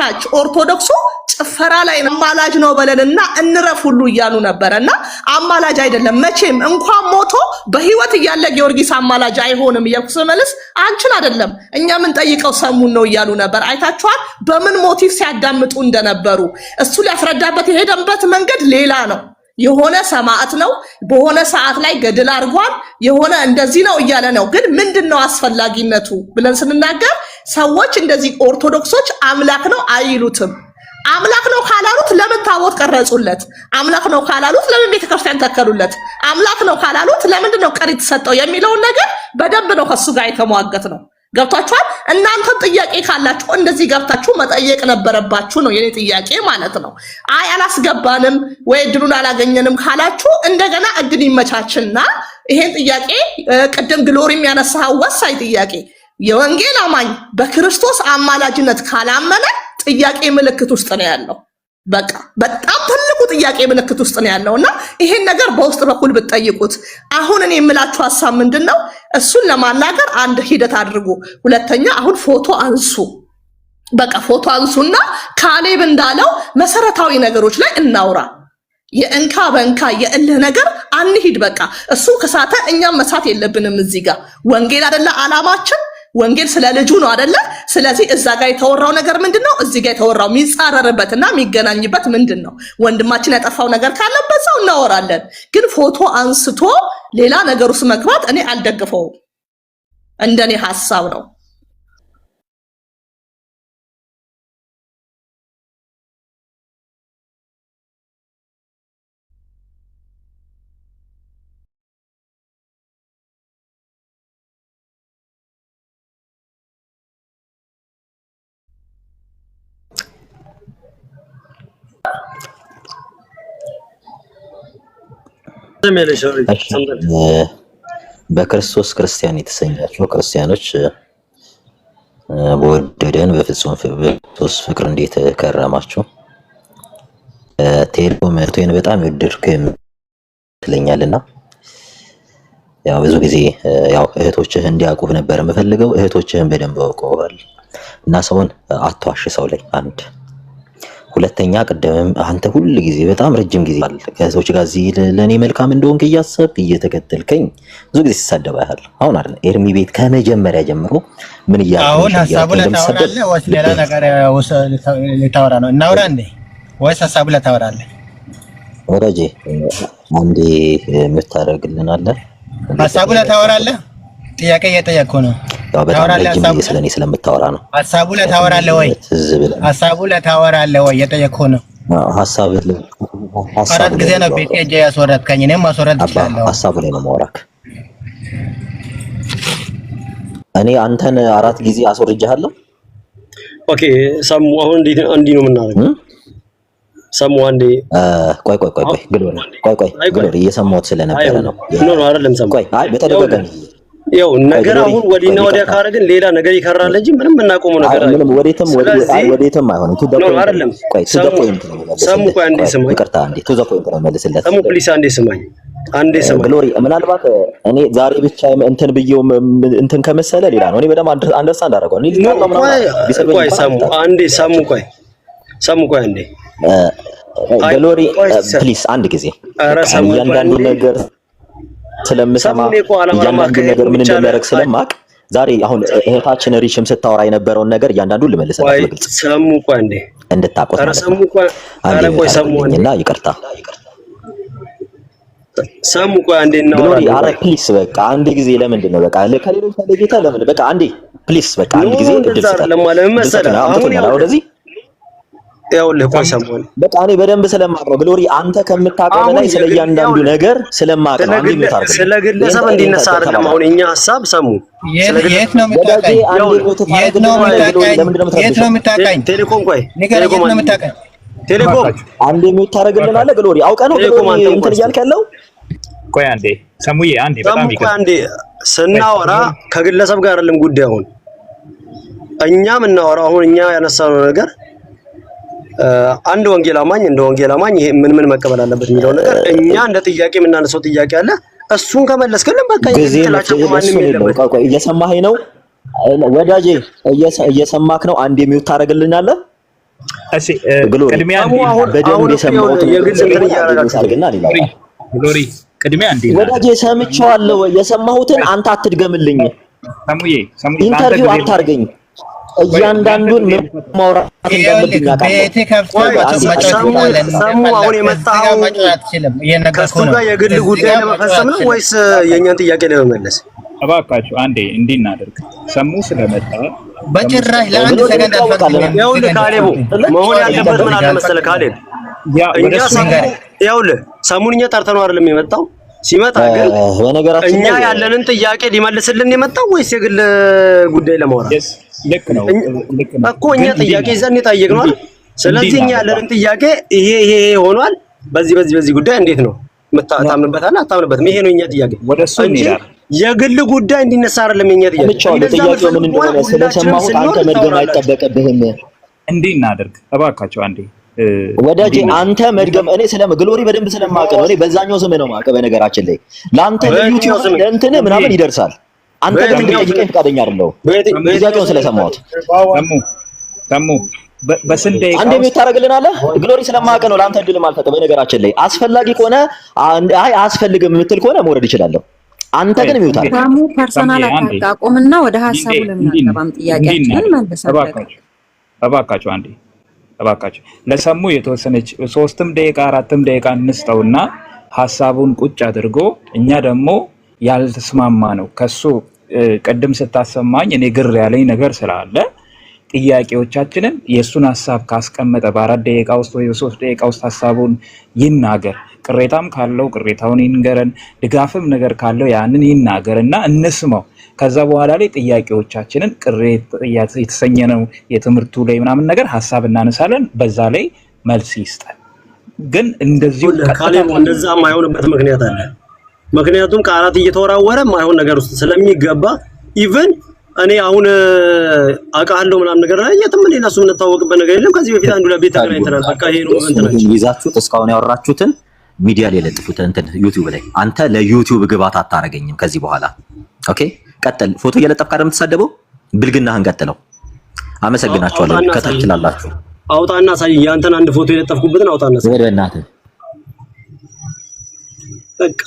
ቸርች ኦርቶዶክሱ ጭፈራ ላይ አማላጅ ነው በለንና እንረፍ ሁሉ እያሉ ነበርና አማላጅ አይደለም መቼም እንኳን ሞቶ በህይወት እያለ ጊዮርጊስ አማላጅ አይሆንም እያልኩ አንቺን አይደለም እኛ ምን ጠይቀው ሰሙን ነው እያሉ ነበር። አይታችኋል በምን ሞቲቭ ሲያዳምጡ እንደነበሩ። እሱ ሊያስረዳበት የሄደበት መንገድ ሌላ ነው። የሆነ ሰማዕት ነው በሆነ ሰዓት ላይ ገድል አድርጓል የሆነ እንደዚህ ነው እያለ ነው። ግን ምንድነው አስፈላጊነቱ ብለን ስንናገር ሰዎች እንደዚህ ኦርቶዶክሶች አምላክ ነው አይሉትም። አምላክ ነው ካላሉት ለምን ታቦት ቀረጹለት? አምላክ ነው ካላሉት ለምን ቤተክርስቲያን ተከሉለት? አምላክ ነው ካላሉት ለምንድን ነው ቀሪት ሰጠው የሚለውን ነገር በደንብ ነው ከሱ ጋር የተሟገት ነው። ገብታችኋል? እናንተ ጥያቄ ካላችሁ እንደዚህ ገብታችሁ መጠየቅ ነበረባችሁ ነው የኔ ጥያቄ ማለት ነው። አይ አላስገባንም ወይ እድሉን አላገኘንም ካላችሁ እንደገና እድል ይመቻችና ይሄን ጥያቄ ቅድም ግሎሪም ያነሳው ወሳኝ ጥያቄ የወንጌል አማኝ በክርስቶስ አማላጅነት ካላመነ ጥያቄ ምልክት ውስጥ ነው ያለው። በቃ በጣም ትልቁ ጥያቄ ምልክት ውስጥ ነው ያለውና ይሄን ነገር በውስጥ በኩል ብትጠይቁት። አሁን እኔ የምላችሁ ሐሳብ ምንድነው? እሱን ለማናገር አንድ ሂደት አድርጉ። ሁለተኛ አሁን ፎቶ አንሱ። በቃ ፎቶ አንሱና ካሌብ እንዳለው መሰረታዊ ነገሮች ላይ እናውራ። የእንካ በእንካ የእልህ ነገር አንሂድ። በቃ እሱ ከሳተ እኛም መሳት የለብንም። እዚህ ጋር ወንጌል አይደለ አላማችን? ወንጌል ስለ ልጁ ነው አይደለ? ስለዚህ እዛ ጋር የተወራው ነገር ምንድነው? እዚህ ጋር የተወራው የሚጻረርበትና የሚገናኝበት ምንድነው? ወንድማችን ያጠፋው ነገር ካለበት ሰው እናወራለን። ግን ፎቶ አንስቶ ሌላ ነገር ውስጥ መግባት እኔ አልደግፈውም። እንደኔ ሐሳብ ነው። በክርስቶስ ክርስቲያን የተሰኛችሁ ክርስቲያኖች በወደደን በፍጹም በክርስቶስ ፍቅር እንዴት ከረማችሁ? ቴሌኮም እህቴን በጣም ይወደድኩ ይመስለኛልና ያው ብዙ ጊዜ ያው እህቶችህ እንዲያውቁህ ነበር የምፈልገው። እህቶችህን በደንብ አውቀዋል እና ሰውን አትዋሽ ሰው ላይ አንድ ሁለተኛ ቀደም አንተ ሁሉ ጊዜ በጣም ረጅም ጊዜ ከሰዎች ጋር እዚህ ለኔ መልካም እንደሆንክ እያሰብክ እየተከተልከኝ ብዙ ጊዜ ሲሳደባሃል። አሁን አይደል ኤርሚ ቤት ከመጀመሪያ ጀምሮ ምን እያልኩ አሁን ሐሳቡን ታወራለህ ወይስ ሌላ ነገር ልታወራ ነው? እናውራ እንዴ ወይስ ሐሳቡን ልታወራለህ? ወዳጄ አንዴ የምታደርግልን አለ? ሐሳቡን ታወራለህ? ጥያቄ እየጠየቅኩ ነው። በጣም ረጅም ጊዜ ስለኔ ስለምታወራ ነው። ሐሳቡን ታወራለህ ወይ? ሐሳቡን ታወራለህ ወይ? እየጠየቅኩ ነው። ሐሳብ አራት ጊዜ ነው ቤቴ እጄ ያስወረድከኝ። እኔም ማስወረድ እችላለሁ። ሐሳቡ ላይ ነው ማውራክ። እኔ አንተን አራት ጊዜ አስወርጃለሁ። ኦኬ ሰሙ አሁን እንዴ ነው የምናደርገው? ሰሙ አንዴ ቆይ ግሎሪ እየሰማሁት ስለነበረ ነው። ኖ አይደለም ሰሙ ቆይ አይ በተደጋጋሚ ያው ነገር አሁን ወዲና ወዲያ ካረግን ሌላ ነገር ይከራል እንጂ ምንም እናቆመው ነገር አይደለም። ምንም ወዴትም አይሆንም። አይደለም ሰሙ ቆይ አንዴ ስማኝ። ይቅርታ አንዴ ቱ ዘ ፖይንት ነው መልስለት። ሰሙ ፕሊስ አንዴ ስማኝ። ግሎሪ ምናልባት እኔ ዛሬ ብቻ እንትን ብዬው እንትን ከመሰለ ሌላ ነው። እኔ በደም አንደርስታንድ አደረገው። እኔ ቆይ ሰሙ ቆይ አንዴ ግሎሪ ፕሊስ አንድ ጊዜ እያንዳንዱ ነገር ስለምሰማ እያንዳንዱ ነገር ምን እንደሚያደርግ ስለማቅ ዛሬ አሁን እህታችን ሪሽም ስታወራ የነበረውን ነገር እያንዳንዱ ልመልስላት በግልጽ ሰሙ ቆይ አንዴ እንድታቆት ማለት ሰሙ ቆይ ቆይ ሰሙ እና ይቅርታ ሰሙ ቆይ አንዴ ነው ግሎሪ አረ ፕሊስ በቃ አንድ ጊዜ ለምንድን ነው በቃ ከሌሎች ተለይታ ለምን በቃ አንዴ ፕሊስ በቃ አንድ ጊዜ እድል ለማለት መሰለህ አሁን ወደዚህ ያው ለቆይ ሰሞን በቃ እኔ በደንብ ስለማውቀው ግሎሪ አንተ ከምታውቀው በላይ ስለእያንዳንዱ ነገር ስለማውቀው አንዴ ምታርገው ስለ ግለሰብ እንዲነሳ አይደለም። አሁን እኛ ሐሳብ ሰሙ የት ነው የምታውቀኝ? የት ነው የምታውቀኝ? ቴሌኮም ቆይ ቴሌኮም ነው የምታውቀኝ? ቴሌኮም አንዴ የምታረግልን አለ ግሎሪ አውቀህ ነው እንትን እያልክ ያለው? ቆይ አንዴ ሰሙዬ አንዴ በጣም ይቀር አንዴ ስናወራ ከግለሰብ ጋር አይደለም ጉዳዩ። እኛ የምናወራው አሁን እኛ ያነሳነው ነገር አንድ ወንጌል አማኝ እንደ ወንጌል አማኝ ይሄ ምን መቀበል አለበት የሚለው ነገር እኛ እንደ ጥያቄ የምናነሳው ጥያቄ አለ። እሱን ከመለስከልን በቃ ይላችሁ ማንንም የለም። ቆይ እየሰማኸኝ ነው ወዳጄ? እየሰማክ ነው? አንድ የሚውት ታረግልናለህ? እሺ ቅድሚያ በደንብ የሰማሁት የግል እንትን እያደረጋችሁና ግሎሪ ቅድሚያ እንዴ ወዳጄ ሰምቼዋለሁ። የሰማሁትን አንተ አትድገምልኝ። ሰሙዬ ኢንተርቪው አታርገኝ። እያንዳንዱን ማውራት እንደምትኛ ሰሙ አሁን የመጣው ከሱ ጋር የግል ጉዳይ ለመፈጸም ነው ወይስ የኛን ጥያቄ ለመመለስ? እባካችሁ አንዴ እንዲህ እናድርግ። ሰሙ ስለመጣ በጭራሽ ለአንድ ሰከንድ አልፈቀድም። ይኸውልህ ካሌቡ መሆን ያለበት ምን አለ መሰለህ ካሌብ፣ ይኸውልህ ሰሙን እኛ ጠርተነው አይደለም የመጣው። ሲመጣ ግን እኛ ያለንን ጥያቄ ሊመልስልን የመጣው ወይስ የግል ጉዳይ ለማውራት? ልክ ነው እኮ እኛ ጥያቄ ይዘን የጠየቅነው አይደል? ስለዚህ እኛ ያለንን ጥያቄ ይሄ ሆኗል፣ በዚህ ጉዳይ እንዴት ነው ታምንበታለህ አታምንበትም? ይሄ ነው የኛ ጥያቄ እንጂ የግል ጉዳይ እንዲነሳ አይደለም የኛ ጥያቄ። ጥያቄው ምን እንደሆነ ስለሰማሁት አንተ መድገም አይጠበቅብህም። እንዲህ እናድርግ እባካችሁ አንዴ ወዳጄ አንተ መድገም እኔ ግሎሪ በደንብ ስለማውቅ ነው። እኔ በዛኛው ስም ነው የማውቀው። በነገራችን ላይ ለአንተ ለዩቲዩብ ለእንትን ምናምን ይደርሳል። አንተ ግን እንድትጠይቀኝ ፈቃደኛ አይደለሁ ጥያቄውን ስለሰማሁት። ተሙ በስንት ደቂቃ አንዴ የምታረግልናለህ ግሎሪ ስለማውቅ ነው ለአንተ እድልም አልሰጠም። በነገራችን ላይ አስፈላጊ ከሆነ አይ አያስፈልግም የምትል ከሆነ መውረድ ይችላለሁ። አንተ ግን የሚውታል ተሙ ፐርሰናል አታቆምና ወደ ሐሳቡ ለምን አትገባም? ጥያቄያችንን መልሰናል። እባካችሁ አንዴ እባካችሁ ለሰሙ የተወሰነች 3 ደቂቃ 4 ደቂቃ እንስጠውና ሐሳቡን ቁጭ አድርጎ እኛ ደግሞ ያልተስማማ ነው ከሱ ቀደም ስታሰማኝ እኔ ግር ያለኝ ነገር ስላለ ጥያቄዎቻችንን የሱን ሐሳብ ካስቀመጠ በ4 ደቂቃ ውስጥ ወይ በ3 ደቂቃ ውስጥ ሐሳቡን ይናገር። ቅሬታም ካለው ቅሬታውን ይንገረን፣ ድጋፍም ነገር ካለው ያንን ይናገርና እንስማው። ከዛ በኋላ ላይ ጥያቄዎቻችንን ቅሬታ የተሰኘነው የትምህርቱ ላይ ምናምን ነገር ሐሳብ እናነሳለን። በዛ ላይ መልስ ይስጣል። ግን እንደዚሁ ካሌብ እንደዛ የማይሆንበት ምክንያት አለ። ምክንያቱም ቃላት እየተወራወረ ማይሆን ነገር ውስጥ ስለሚገባ ኢቭን እኔ አሁን አውቃለሁ ምናምን ነገር ላይ የትም ሌላ እሱ የምንታወቅበት ነገር የለም። ከዚህ በፊት አንዱ ለቤት ተገናኝተናል። በቃ ይሄ ነው እንትናችሁ ይዛችሁት እስካሁን ያወራችሁትን ሚዲያ ላይ ለጥፉት እንትን ዩቲዩብ ላይ አንተ ለዩቲዩብ ግባት አታረገኝም ከዚህ በኋላ ኦኬ። ቀጥል። ፎቶ እየለጠፍክ አይደል የምትሳደበው? ብልግናህን ቀጥለው። አመሰግናችኋለሁ። ከታች ላላችሁ አውጣና ሳይ ያንተን አንድ ፎቶ የለጠፍኩበትን አውጣና ሳይ። ወደ እናትህ በቃ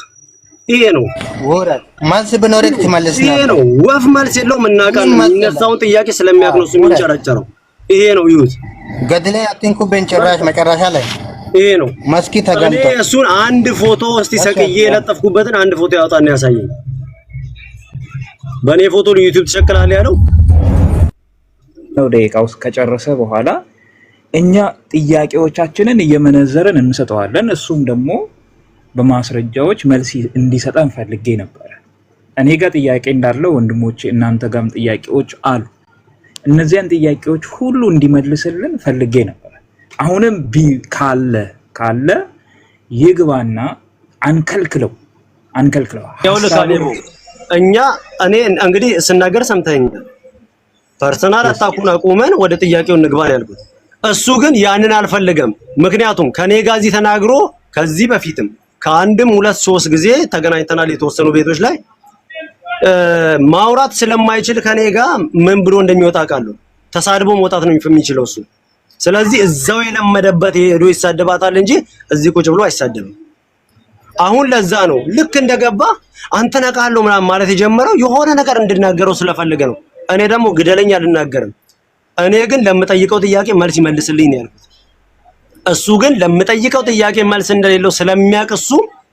ይሄ ነው ወራል ማዝ በኖርክ ትመለስና ይሄ ነው ወፍ መልስ የለውም። እናውቃለን የሚነሳውን ጥያቄ ስለሚያውቅ ነው እሱ የሚንጨረጨረው። ይሄ ነው ይሁት ገድለ አትንኩ በእንጨራሽ መጨረሻ ላይ ይሄ ነው መስኪ ተገልጦ እሱን አንድ ፎቶ እስቲ ሰቅዬ የለጠፍኩበትን አንድ ፎቶ ያውጣና ያሳየኝ። በኔ ፎቶ ዩቲዩብ ተሸክላል ያለው ነው። ደቂቃ ውስጥ ከጨረሰ በኋላ እኛ ጥያቄዎቻችንን እየመነዘረን እንሰጠዋለን። እሱም ደግሞ በማስረጃዎች መልስ እንዲሰጠን ፈልጌ ነበር። እኔ ጋር ጥያቄ እንዳለው ወንድሞቼ እናንተ ጋርም ጥያቄዎች አሉ። እነዚያን ጥያቄዎች ሁሉ እንዲመልስልን ፈልጌ ነበር። አሁንም ካለ ይግባና አንከልክለው። እኛ እኔ እንግዲህ ስናገር ሰምተኸኛል። ፐርሰናል አታኩን አቁመን ወደ ጥያቄው እንግባን ያልኩት። እሱ ግን ያንን አልፈልገም። ምክንያቱም ከኔ ጋር እዚህ ተናግሮ ከዚህ በፊትም ከአንድም 2-3 ጊዜ ተገናኝተናል። የተወሰኑ ቤቶች ላይ ማውራት ስለማይችል ከኔ ጋር ምን ብሎ እንደሚወጣ አውቃለሁ። ተሳድቦ መውጣት ነው የሚችለው እሱ። ስለዚህ እዛው የለመደበት ሄዶ ይሳደባታል እንጂ እዚህ ቁጭ ብሎ አይሳደብም። አሁን ለዛ ነው ልክ እንደገባ አንተ ነቃለው ምናምን ማለት የጀመረው የሆነ ነገር እንድናገረው ስለፈልገ ነው። እኔ ደግሞ ግደለኝ አልናገርም። እኔ ግን ለምጠይቀው ጥያቄ መልስ ይመልስልኝ ነው ያልኩት። እሱ ግን ለምጠይቀው ጥያቄ መልስ እንደሌለው ስለሚያውቅ እሱ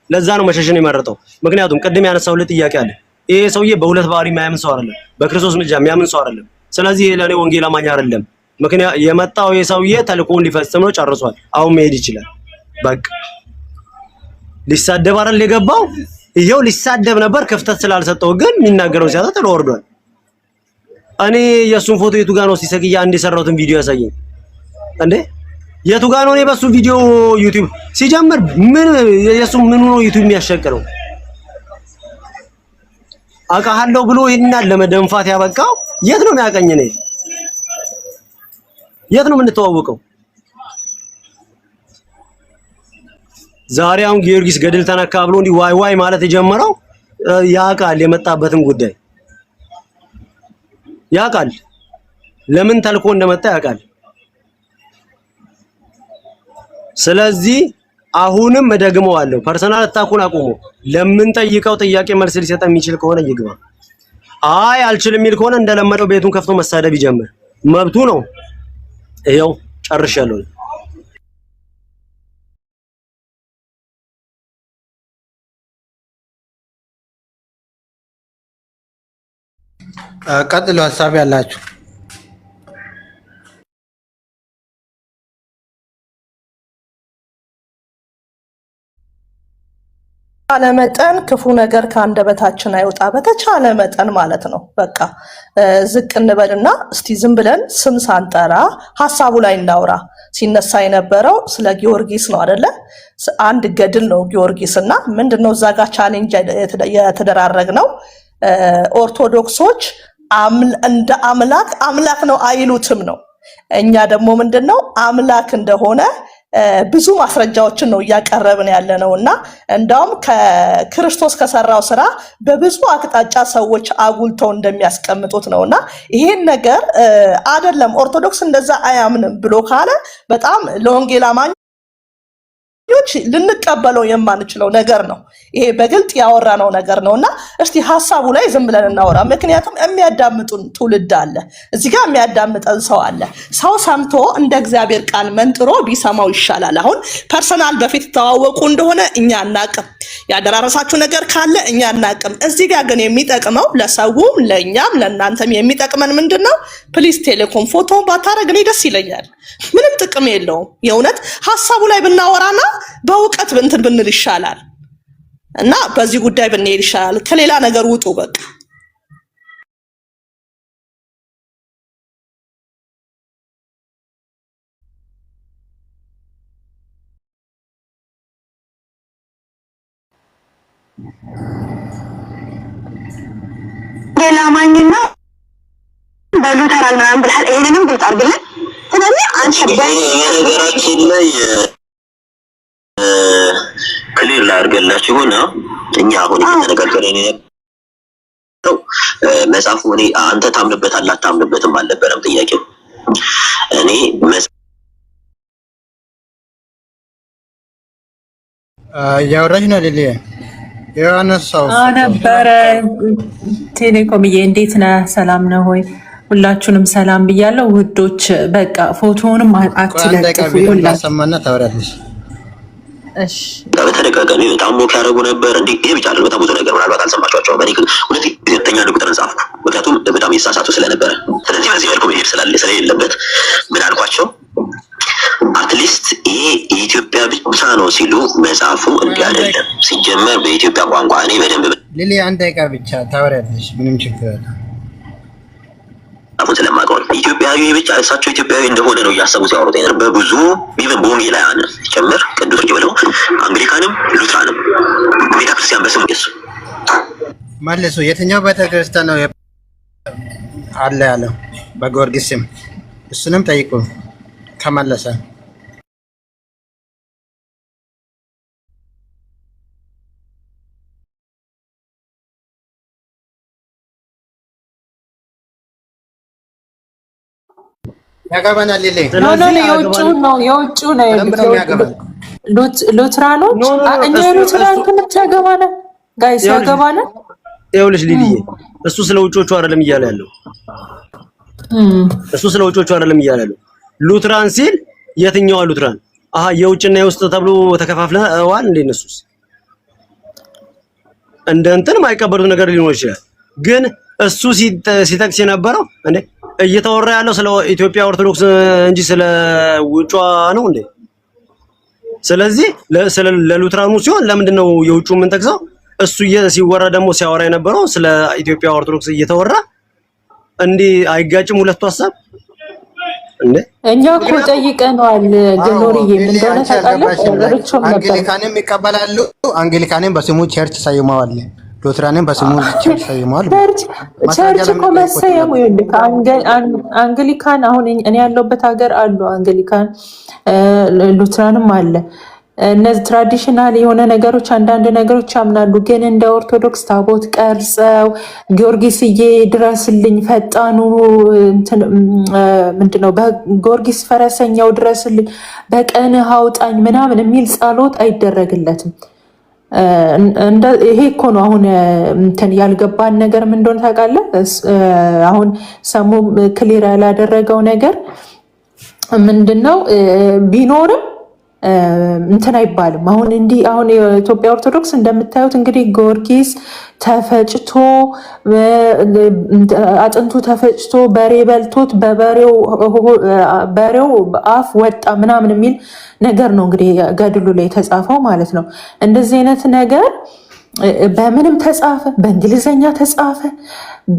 ለዛ ነው መሸሽን የመረጠው። ምክንያቱም ቅድም ያነሳውለት ጥያቄ አለ። ይሄ ሰውዬ በሁለት ባህሪ የማያምን ሰው አይደለም፣ በክርስቶስ ምልጃ የሚያምን ሰው አይደለም። ስለዚህ ይሄ ለኔ ወንጌል አማኝ አይደለም። ምክንያት የመጣው የሰውዬ ተልእኮውን ሊፈጽም ነው፣ ጨርሷል። አሁን መሄድ ይችላል። በቃ ሊሳደብ አይደል የገባው? ይሄው ሊሳደብ ነበር፣ ክፍተት ስላልሰጠው ግን የሚናገረው ሲያጣ ጥሎ ወርዷል። እኔ የሱን ፎቶ የቱ ጋር ነው ሲሰቅያ አንድ የሰራሁትን ቪዲዮ ያሳየኝ እንዴ? የቱ ጋር ነው? እኔ በሱ ቪዲዮ ዩቲዩብ ሲጀምር ምን የሱ ምን ነው ዩቲዩብ የሚያሸቅረው? አውቃለሁ ብሎ ይሄንን ለመደንፋት ያበቃው የት ነው የሚያቀኝ? እኔ የት ነው የምንተዋወቀው? ዛሬ አሁን ጊዮርጊስ ገድል ተነካ ብሎ እንዲህ ዋይ ዋይ ማለት የጀመረው ያውቃል። የመጣበትን ጉዳይ ያውቃል። ለምን ተልኮ እንደመጣ ያውቃል። ስለዚህ አሁንም እደግመዋለሁ፣ ፐርሰናል አታኩን አቁሙ። ለምን ጠይቀው ጥያቄ መልስ ሊሰጥ የሚችል ከሆነ ይግባ። አይ አልችልም የሚል ከሆነ እንደለመደው ቤቱን ከፍቶ መሳደብ ይጀምር፣ መብቱ ነው። ይሄው ጨርሻለሁ። ቀጥሎ ሀሳብ ያላችሁ በተቻለ መጠን ክፉ ነገር ከአንደበታችን አይወጣ፣ በተቻለ መጠን ማለት ነው። በቃ ዝቅ እንበልና እስቲ ዝም ብለን ስም ሳንጠራ ሀሳቡ ላይ እናውራ። ሲነሳ የነበረው ስለ ጊዮርጊስ ነው አይደለ? አንድ ገድል ነው ጊዮርጊስ እና ምንድነው እዛ ጋር ቻሌንጅ የተደራረግነው ኦርቶዶክሶች እንደ አምላክ ነው አይሉትም ነው። እኛ ደግሞ ምንድነው አምላክ እንደሆነ ብዙ ማስረጃዎችን ነው እያቀረብን ያለ ነው እና እንዳውም ከክርስቶስ ከሰራው ስራ በብዙ አቅጣጫ ሰዎች አጉልተው እንደሚያስቀምጡት ነውና ይሄን ነገር አይደለም ኦርቶዶክስ እንደዛ አያምንም ብሎ ካለ በጣም ለወንጌል አማኞች ልንቀበለው የማንችለው ነገር ነው። ይሄ በግልጥ ያወራነው ነገር ነውና እስቲ ሐሳቡ ላይ ዝም ብለን እናወራ። ምክንያቱም የሚያዳምጡን ትውልድ አለ፣ እዚህ ጋር የሚያዳምጠን ሰው አለ። ሰው ሰምቶ እንደ እግዚአብሔር ቃል መንጥሮ ቢሰማው ይሻላል። አሁን ፐርሰናል በፊት ተዋወቁ እንደሆነ እኛ አናቅም፣ ያደራረሳችሁ ነገር ካለ እኛ አናቅም። እዚህ ጋር ግን የሚጠቅመው ለሰውም ለእኛም ለእናንተም የሚጠቅመን ምንድነው? ፕሊስ ቴሌኮም ፎቶውን ባታረግ እኔ ደስ ይለኛል። ምንም ጥቅም የለውም። የእውነት ሐሳቡ ላይ ብናወራና በእውቀት እንትን ብንል ይሻላል እና በዚህ ጉዳይ ብንሄድ ይሻላል። ከሌላ ነገር ውጡ በቃ። ሌላማኝና በሉተራል ምናምን ብለሃል። ይሄንንም ግልጽ አድርግልን። ስለዚህ አንተ በነገራችን ላይ ክሊር ላድርግላችሁ ሆነ እኛ አሁን እየተነጋገርን ነው። መጽሐፉ እኔ አንተ ታምንበታለህ አታምንበትም አልነበረም ጥያቄው። እኔ እያወራች ነው ሊሊ ዮሐንስ ሰው ነበረ። ቴሌኮምዬ እንዴት ነህ? ሰላም ነው ሆይ? ሁላችሁንም ሰላም ብያለሁ ውዶች። በቃ ፎቶውንም አትለጥፉ ይላሰማና ታወራለሽ። እሺ በተደጋጋሚ በጣም ሞክ ያደረጉ ነበር። እንዴ ይሄ ብቻ አይደለም፣ በጣም ብዙ ነገር ምናልባት አልሰማችኋቸውም። እኔ ሁለት ሁለተኛ ቁጥር ጻፍኩ፣ ምክንያቱም በጣም ይሳሳቱ ስለነበረ። ስለዚህ በዚህ መልኩ መሄድ ስለሌለበት ምን አልኳቸው? አትሊስት ይሄ የኢትዮጵያ ብቻ ነው ሲሉ መጽሐፉ እንዲህ አይደለም። ሲጀመር በኢትዮጵያ ቋንቋ እኔ በደንብ ሊሊ አንድ ደቂቃ ብቻ ታወራለሽ፣ ምንም ችግር የለም። አሁን ስለማውቀው ኢትዮጵያዊ ብቻ እሳቸው ኢትዮጵያዊ እንደሆነ ነው እያሰቡት ያወሩት ነበር። በብዙ ኢቭን በወንጌላውያን ጭምር ቅዱሶች ብለው አንግሊካንም ሉትራንም ቤተክርስቲያን በስሙ ይስ መልሱ። የትኛው ቤተክርስቲያን ነው አለ ያለው በጊዮርጊስ ስም? እሱንም ጠይቁ ከመለሰ። ያጋባናል ሊሊ የውጭው ነው ሉትራኖች እኛ ሉትራን ትምህርት ያገባናል ጋይስ ያገባናል። ይኸውልሽ ሊሊዬ እሱ ስለ ውጮቹ አይደለም እያለ ያለው ሉትራን ሲል የትኛው ሉትራን? አሃ የውጭና የውስጥ ተብሎ ተከፋፍለዋል እንደ እነሱስ እንደ እንትን የማይቀበሉት ነገር ሊኖር ይችላል። ግን እሱ ሲጠቅስ የነበረው እንዴ እየተወራ ያለው ስለ ኢትዮጵያ ኦርቶዶክስ እንጂ ስለ ውጯ ነው እንዴ? ስለዚህ ለሉትራኑ ሲሆን ለምንድን ነው የውጩ ምን ጠቅሰው? እሱ ሲወራ ደግሞ ሲያወራ የነበረው ስለ ኢትዮጵያ ኦርቶዶክስ እየተወራ እንዴ አይጋጭም ሁለቱ ሐሳብ እንዴ? እኛ እኮ ጠይቀናል። ግኖርዬ ምን እንደሆነ ታውቃለህ? ርቾም ነበር አንግሊካንም ይቀበላሉ። አንግሊካንም በስሙ ቸርች ሰይመዋል። ሉትራንም በስሙ ቸርች ሰይመዋል። ቸርች እኮ መሰየሙ ይልክ አንግሊካን አሁን እኔ ያለሁበት ሀገር አሉ አንግሊካን ሉትራንም አለ። እነዚህ ትራዲሽናል የሆነ ነገሮች አንዳንድ ነገሮች ያምናሉ። ግን እንደ ኦርቶዶክስ ታቦት ቀርጸው ጊዮርጊስዬ ድረስልኝ ፈጣኑ ምንድነው በጊዮርጊስ ፈረሰኛው ድረስልኝ በቀንህ አውጣኝ ምናምን የሚል ጸሎት አይደረግለትም። ይሄ እኮ ነው አሁን እንትን ያልገባን ነገር ምን እንደሆነ ታውቃለህ? አሁን ሰሙ ክሊር ያላደረገው ነገር ምንድነው ቢኖርም እንትን አይባልም። አሁን እንዲህ አሁን የኢትዮጵያ ኦርቶዶክስ እንደምታዩት እንግዲህ ጊዮርጊስ ተፈጭቶ አጥንቱ ተፈጭቶ በሬ በልቶት በሬው አፍ ወጣ ምናምን የሚል ነገር ነው እንግዲህ ገድሉ ላይ የተጻፈው ማለት ነው። እንደዚህ አይነት ነገር በምንም ተጻፈ፣ በእንግሊዘኛ ተጻፈ፣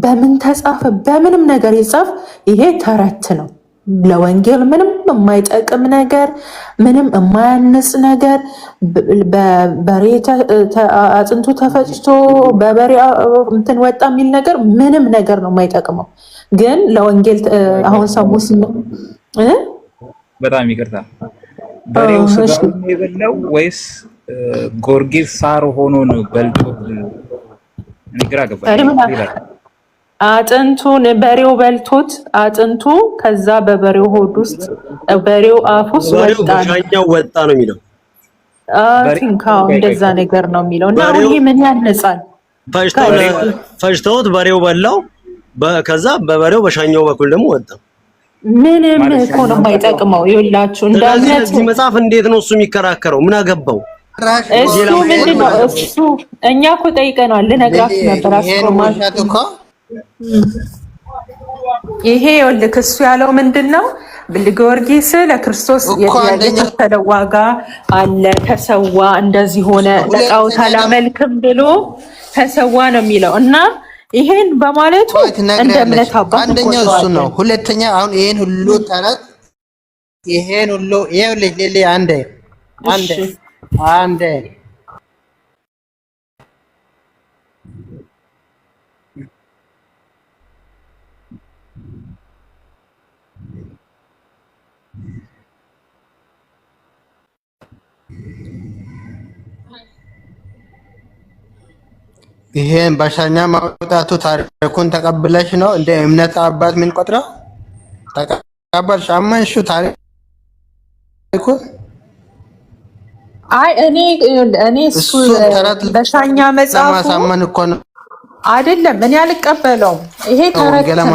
በምን ተጻፈ፣ በምንም ነገር ይጻፍ ይሄ ተረት ነው። ለወንጌል ምንም የማይጠቅም ነገር፣ ምንም የማያንጽ ነገር፣ በበሬ አጥንቱ ተፈጭቶ በበሬ እንትን ወጣ የሚል ነገር ምንም ነገር ነው የማይጠቅመው። ግን ለወንጌል አሁን ሰሙስ በጣም ይቅርታ፣ በሬው ስጋ ነው የበላው ወይስ ጊዮርጊስ ሳር ሆኖ ነው በልቶ? እኔ ግራ ገባኝ። አጥንቱን በሬው በልቶት አጥንቱ ከዛ በበሬው ሆድ ውስጥ በሬው አፍ ውስጥ ወጣ ነው የሚለው። ቲንካው እንደዛ ነገር ነው የሚለው። እና ይሄ ምን ያነጻል? ፈጅተውት በሬው በላው፣ ከዛ በበሬው በሻኛው በኩል ደግሞ ወጣ። ምንም እኮ ነው የማይጠቅመው። ይኸውላችሁ እንዳልነት መጽሐፍ እንዴት ነው እሱ የሚከራከረው? ምን አገባው እሱ? ምንድነው እሱ? እኛ እኮ ጠይቀናል፣ ልነግራችሁ ነበር አስቆማል። ይሄ ይኸውልህ እሱ ያለው ምንድነው? ጊዮርጊስ ለክርስቶስ የከፈለው ዋጋ አለ፣ ተሰዋ፣ እንደዚህ ሆነ፣ ለጣዖት አላመልክም ብሎ ተሰዋ ነው የሚለው እና ይሄን በማለቱ እንደ እምነት አባት አንደኛው እሱ ነው። ሁለተኛ አሁን ይሄን ሁሉ ተረት ይሄን ሁሉ ይኸውልህ ሌሊ አንዴ ይሄን በሻኛ ማውጣቱ ታሪኩን ተቀብለሽ ነው እንደ እምነት አባት ምን ቆጥረው ተቀበልሽ? አመንሹ ታሪኩን? አይ እኔ እሱ በሻኛ መጽሐፉ ለማሳመን እኮ ነው አይደለም። እኔ አልቀበለውም። ይሄ ተረት ነው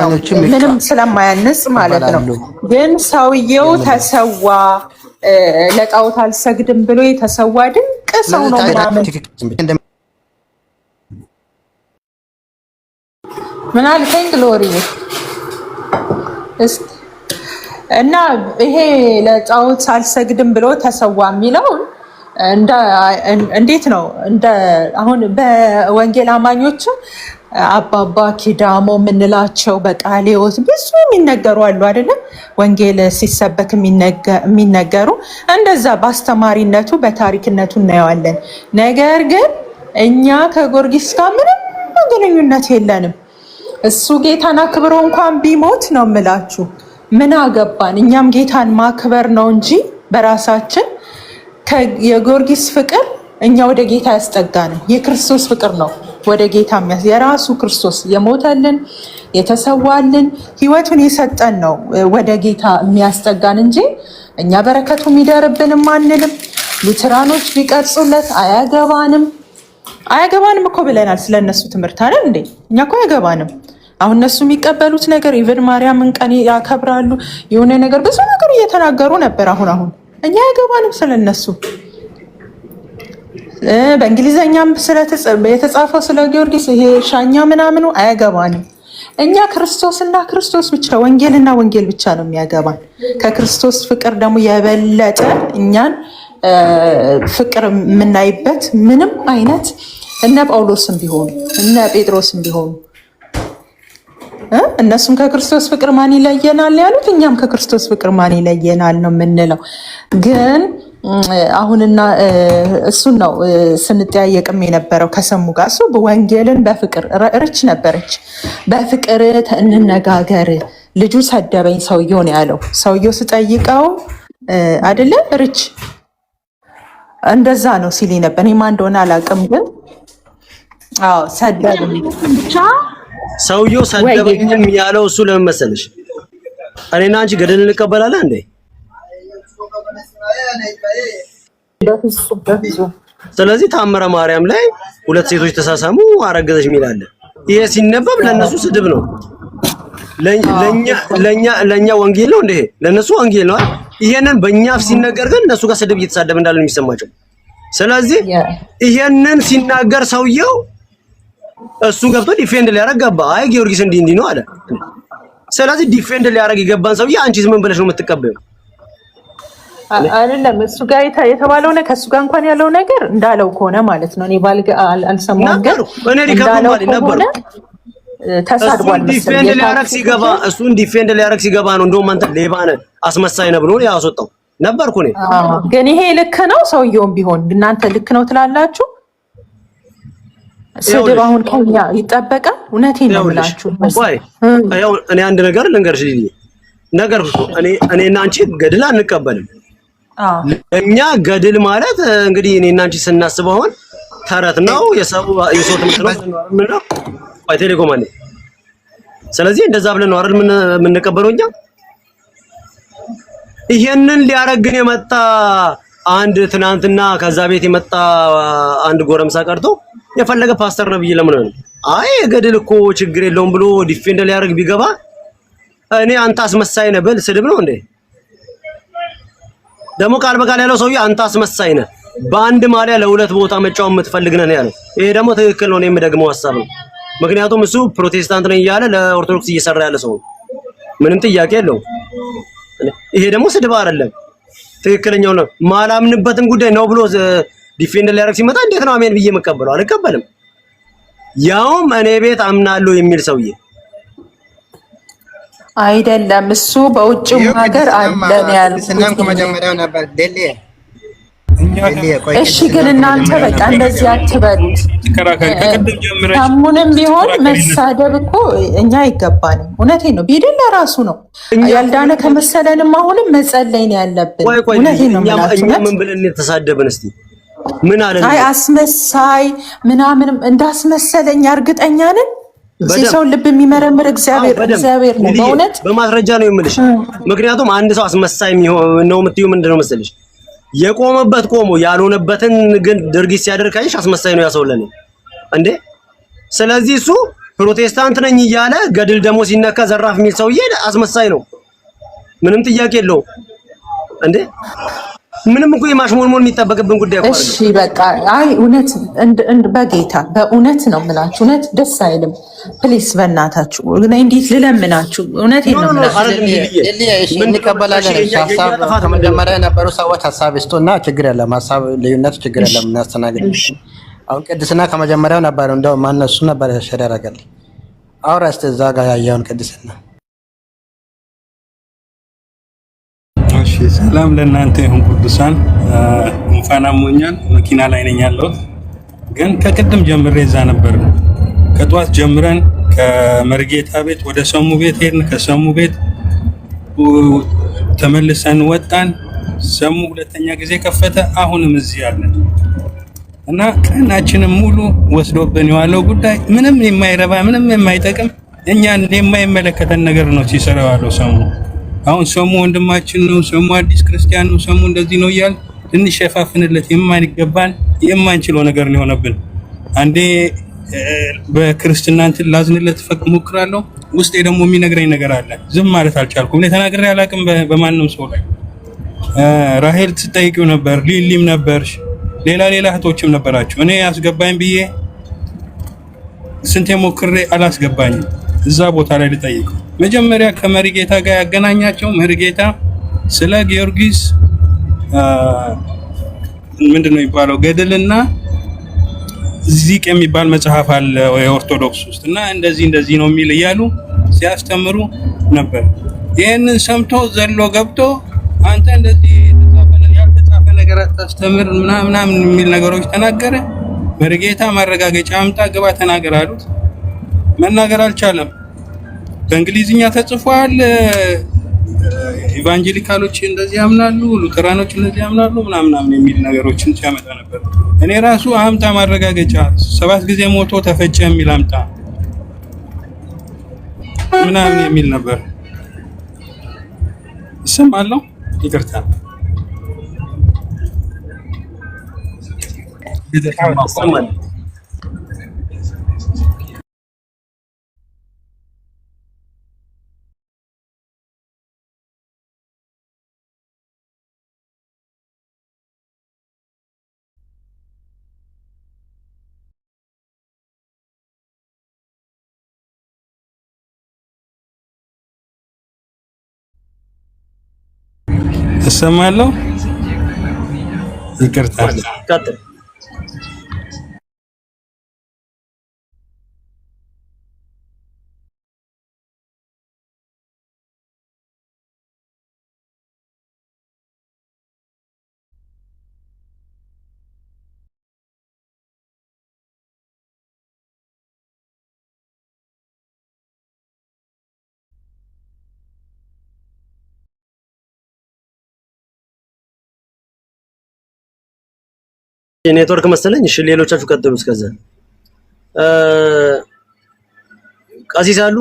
ምንም ስለማያንጽ ማለት ነው። ግን ሰውየው ተሰዋ፣ ለጣዖት አልሰግድም ብሎ የተሰዋ ድንቅ ሰው ነው ምናምን ምን አልከኝ ግሎሪ? እና ይሄ ለጣዖት አልሰግድም ብሎ ተሰዋ የሚለው እንዴት ነው? አሁን በወንጌል አማኞች አባባ ኪዳሞ የምንላቸው በቃለ ሕይወት ብዙ የሚነገሩ አሉ አይደለም? ወንጌል ሲሰበክ የሚነገሩ እንደዛ በአስተማሪነቱ በታሪክነቱ እናየዋለን። ነገር ግን እኛ ከጊዮርጊስ ጋር ምንም ግንኙነት የለንም። እሱ ጌታን አክብሮ እንኳን ቢሞት ነው የምላችሁ፣ ምን አገባን? እኛም ጌታን ማክበር ነው እንጂ በራሳችን የጊዮርጊስ ፍቅር እኛ ወደ ጌታ ያስጠጋንም የክርስቶስ ፍቅር ነው ወደ ጌታ የራሱ ክርስቶስ የሞተልን የተሰዋልን ሕይወቱን የሰጠን ነው ወደ ጌታ የሚያስጠጋን እንጂ እኛ በረከቱ የሚደርብንም አንልም። ሉትራኖች ቢቀርጹለት አያገባንም እኮ ብለናል። ስለነሱ ትምህርት አይደል እንዴ? እኛ እኮ አያገባንም። አሁን እነሱ የሚቀበሉት ነገር ኢቨን ማርያምን ቀን ያከብራሉ፣ የሆነ ነገር ብዙ ነገር እየተናገሩ ነበር። አሁን እኛ አያገባንም ስለነሱ። በእንግሊዘኛም የተጻፈው ስለ ጊዮርጊስ ይሄ ሻኛ ምናምኑ አያገባንም። እኛ ክርስቶስና ክርስቶስ ብቻ ወንጌልና ወንጌል ብቻ ነው የሚያገባን። ከክርስቶስ ፍቅር ደግሞ የበለጠ እኛን ፍቅር የምናይበት ምንም አይነት እነ ጳውሎስም ቢሆኑ እነ ጴጥሮስም ቢሆኑ እነሱም ከክርስቶስ ፍቅር ማን ይለየናል ያሉት፣ እኛም ከክርስቶስ ፍቅር ማን ይለየናል ነው የምንለው። ግን አሁንና እሱን ነው ስንጠያየቅም የነበረው ከሰሙ ጋር። እሱ ወንጌልን በፍቅር ርች ነበረች። በፍቅር እንነጋገር፣ ልጁ ሰደበኝ ሰውየው ነው ያለው። ሰውየው ስጠይቀው አይደለ ርች እንደዛ ነው ሲል ነበር። እኔ ማን እንደሆነ አላውቅም፣ ግን አዎ ሰደበኝ ብቻ ሰውየው ሰደበኝም ያለው እሱ ለምን መሰለሽ? እኔና አንቺ ገደል እንቀበላለን እንዴ? ስለዚህ ታምረ ማርያም ላይ ሁለት ሴቶች ተሳሳሙ አረገዘች ሚላል። ይሄ ሲነበብ ለነሱ ስድብ ነው። ለኛ ወንጌል ነው እንዴ? ለነሱ ወንጌል ነው። ይሄንን በእኛ አፍ ሲነገር ግን እነሱ ጋር ስድብ እየተሳደበ እንዳለ ነው የሚሰማቸው። ስለዚህ ይሄንን ሲናገር ሰውየው እሱ ገብቶ ዲፌንድ ሊያደርግ ገባ። አይ ጊዮርጊስ እንዲህ ነው አለ። ስለዚህ ዲፌንድ ሊያደርግ የገባን ሰውዬ አንቺስ ምን ብለሽ ነው የምትቀበዩ? አይደለም እሱ ጋር የተባለው ነገር ከሱ ጋር እንኳን ያለው ነገር እንዳለው ከሆነ ማለት ነው። እኔ ባልጋ አልሰማሁም፣ ግን እኔ ሪከርድ ማለት ነበር ተሳድቧል መሰለኝ። ዲፌንድ ሊያደርግ ሲገባ ነው እንደውም አንተ ሌባ ነህ አስመሳይ ነህ ብሎ ያስወጣው ነበርኩ እኔ። ግን ይሄ ልክ ነው። ሰውየውም ቢሆን እናንተ ልክ ነው ትላላችሁ። ስድብ አሁን ከኛ ይጠበቃል። እውነቴን ነው የምላችሁ። ያው እኔ አንድ ነገር ልንገርሽ ልጅ ነገር እኔና አንቺ ገድል አንቀበልም። ለኛ ገድል ማለት እንግዲህ እኔና አንቺ ስናስበው አሁን ተረት ነው፣ የሰው ትምህርት ነው አይ ቴሌኮም አለ። ስለዚህ እንደዛ ብለን ነው አይደል የምንቀበለው እኛ። ይሄንን ሊያረግን የመጣ አንድ ትናንትና ከዛ ቤት የመጣ አንድ ጎረምሳ ቀርቶ የፈለገ ፓስተር ነው ብዬ ለምን ነው አይ ገድል እኮ ችግር የለውም ብሎ ዲፌንድ ሊያረግ ቢገባ እኔ አንተ አስመሳይ ነህ ብል ስድብ ነው እንዴ? ደግሞ ቃል በቃል ያለው ሰውዬ አንተ አስመሳይ ነህ በአንድ ማሊያ ለሁለት ቦታ መጫወት የምትፈልግ ነህ ያለው። ይሄ ደግሞ ትክክል ነው፣ እኔም ደግሞ ሐሳብ ነው። ምክንያቱም እሱ ፕሮቴስታንት ነኝ እያለ ለኦርቶዶክስ እየሰራ ያለ ሰው ምንም ጥያቄ የለውም። ይሄ ደግሞ ስድብ አይደለም፣ ትክክለኛው ነው። ማላምንበትን ጉዳይ ነው ብሎ ዲፌንድ ሊያደርግ ሲመጣ እንዴት ነው አሜን ብዬ መቀበለው? አልቀበልም። ያውም እኔ ቤት አምናለሁ የሚል ሰውዬ አይደለም። እሱ በውጭው ሀገር አለን ያልኩት ከመጀመሪያው ነበር ደሌ። እሺ ግን እናንተ በቃ እንደዚህ አትበሉት። ታሙንም ቢሆን መሳደብ እኮ እኛ አይገባንም። እውነቴን ነው። ቢድን ለራሱ ነው ያልዳነ ከመሰለንም አሁንም መጸለይ ነው ያለብን። እውነቴን ነው። ምን ብለን ተሳደብን? እስቲ ምን አለን? አይ አስመሳይ ምናምንም እንዳስመሰለኝ እርግጠኛ ነን። ሰው ልብ የሚመረምር እግዚአብሔር ነው። በእውነት በማስረጃ ነው የምልሽ። ምክንያቱም አንድ ሰው አስመሳይ ነው የምትይው ምንድነው መሰለሽ? የቆመበት ቆሞ ያልሆነበትን ግን ድርጊት ሲያደርግ ካይሽ አስመሳይ ነው ያሰውለኝ እንዴ። ስለዚህ እሱ ፕሮቴስታንት ነኝ እያለ ገድል ደግሞ ሲነካ ዘራፍ የሚል ሰውዬ አስመሳይ ነው፣ ምንም ጥያቄ የለውም እንዴ። ምንም እኮ የማሽሞንሞን የሚጠበቅብን ጉዳይ እኮ እሺ በቃ አይ እውነት በጌታ በእውነት ነው የምላችሁ። እውነት ደስ አይልም። ፕሊስ በእናታችሁ እንዴት ልለምናችሁ? እውነት ነው እንቀበላለን። ሀሳብ ከመጀመሪያ የነበሩ ሰዎች ሀሳብ ይስጡና ችግር የለም፣ ሀሳብ ልዩነት ችግር የለም፣ እናስተናግድ። አሁን ቅድስና ከመጀመሪያው ነበር እንደው ማነው እሱ ነበር ያደረገልኝ። አውራ እስኪ እዛ ጋር ያየውን ቅድስና። እሺ ሰላም ለእናንተ ይሁን ቅዱሳን። እንኳን አሞኛል፣ መኪና ላይ ነኝ ያለሁት፣ ግን ከቅድም ጀምሬ እዛ ነበር። ከጧት ጀምረን ከመርጌታ ቤት ወደ ሰሙ ቤት ሄድን። ከሰሙ ቤት ተመልሰን ወጣን። ሰሙ ሁለተኛ ጊዜ ከፈተ። አሁንም እዚህ ያለን እና ቀናችንም ሙሉ ወስዶብን የዋለው ጉዳይ ምንም የማይረባ ምንም የማይጠቅም እኛን የማይመለከተን ነገር ነው ሲሰራው ያለው ሰሙ። አሁን ሰሙ ወንድማችን ነው፣ ሰሙ አዲስ ክርስቲያን ነው፣ ሰሙ እንደዚህ ነው እያል እንሸፋፍንለት የማይገባን የማንችለው ነገር ነው የሆነብን። አንዴ በክርስትና እንትን ላዝንለት ሞክራለሁ፣ ውስጤ ደግሞ የሚነግረኝ ነገር አለ። ዝም ማለት አልቻልኩም። እኔ ተናግሬ አላውቅም በማንም ሰው ላይ። ራሄል ትጠይቂው ነበር፣ ሊሊም ነበርሽ፣ ሌላ እህቶችም ነበራችሁ። እኔ አስገባኝ ብዬ ስንቴ ሞክሬ አላስገባኝም። እዛ ቦታ ላይ ልጠይቀው መጀመሪያ ከመሪጌታ ጋር ያገናኛቸው። መሪጌታ ስለ ጊዮርጊስ ምንድነው የሚባለው ገድልና ዚቅ የሚባል መጽሐፍ አለ የኦርቶዶክስ ውስጥ እና እንደዚህ ነው የሚል እያሉ ሲያስተምሩ ነበር። ይሄንን ሰምቶ ዘሎ ገብቶ አንተ እንደዚህ ያልተጻፈ ነገር አታስተምር ምናምን የሚል ነገሮች ተናገረ። መሪጌታ ማረጋገጫ አምጣ ግባ ተናገር አሉት። መናገር አልቻለም። በእንግሊዝኛ ተጽፏል፣ ኢቫንጀሊካሎች እንደዚህ ያምናሉ፣ ሉተራኖች እንደዚህ ያምናሉ ምናምን የሚል ነገሮችን ሲያመጣ ነበር። እኔ ራሱ አምጣ ማረጋገጫ 7 ጊዜ ሞቶ ተፈጨ የሚል አምጣ ምናምን የሚል ነበር። እሰማለሁ። ይቅርታ እሰማለሁ። ይቅርታ ቀጥል። የኔትወርክ መሰለኝ። እሺ ሌሎቻችሁ ቀጥሉ። እስከዛ ቀሲስ አሉ።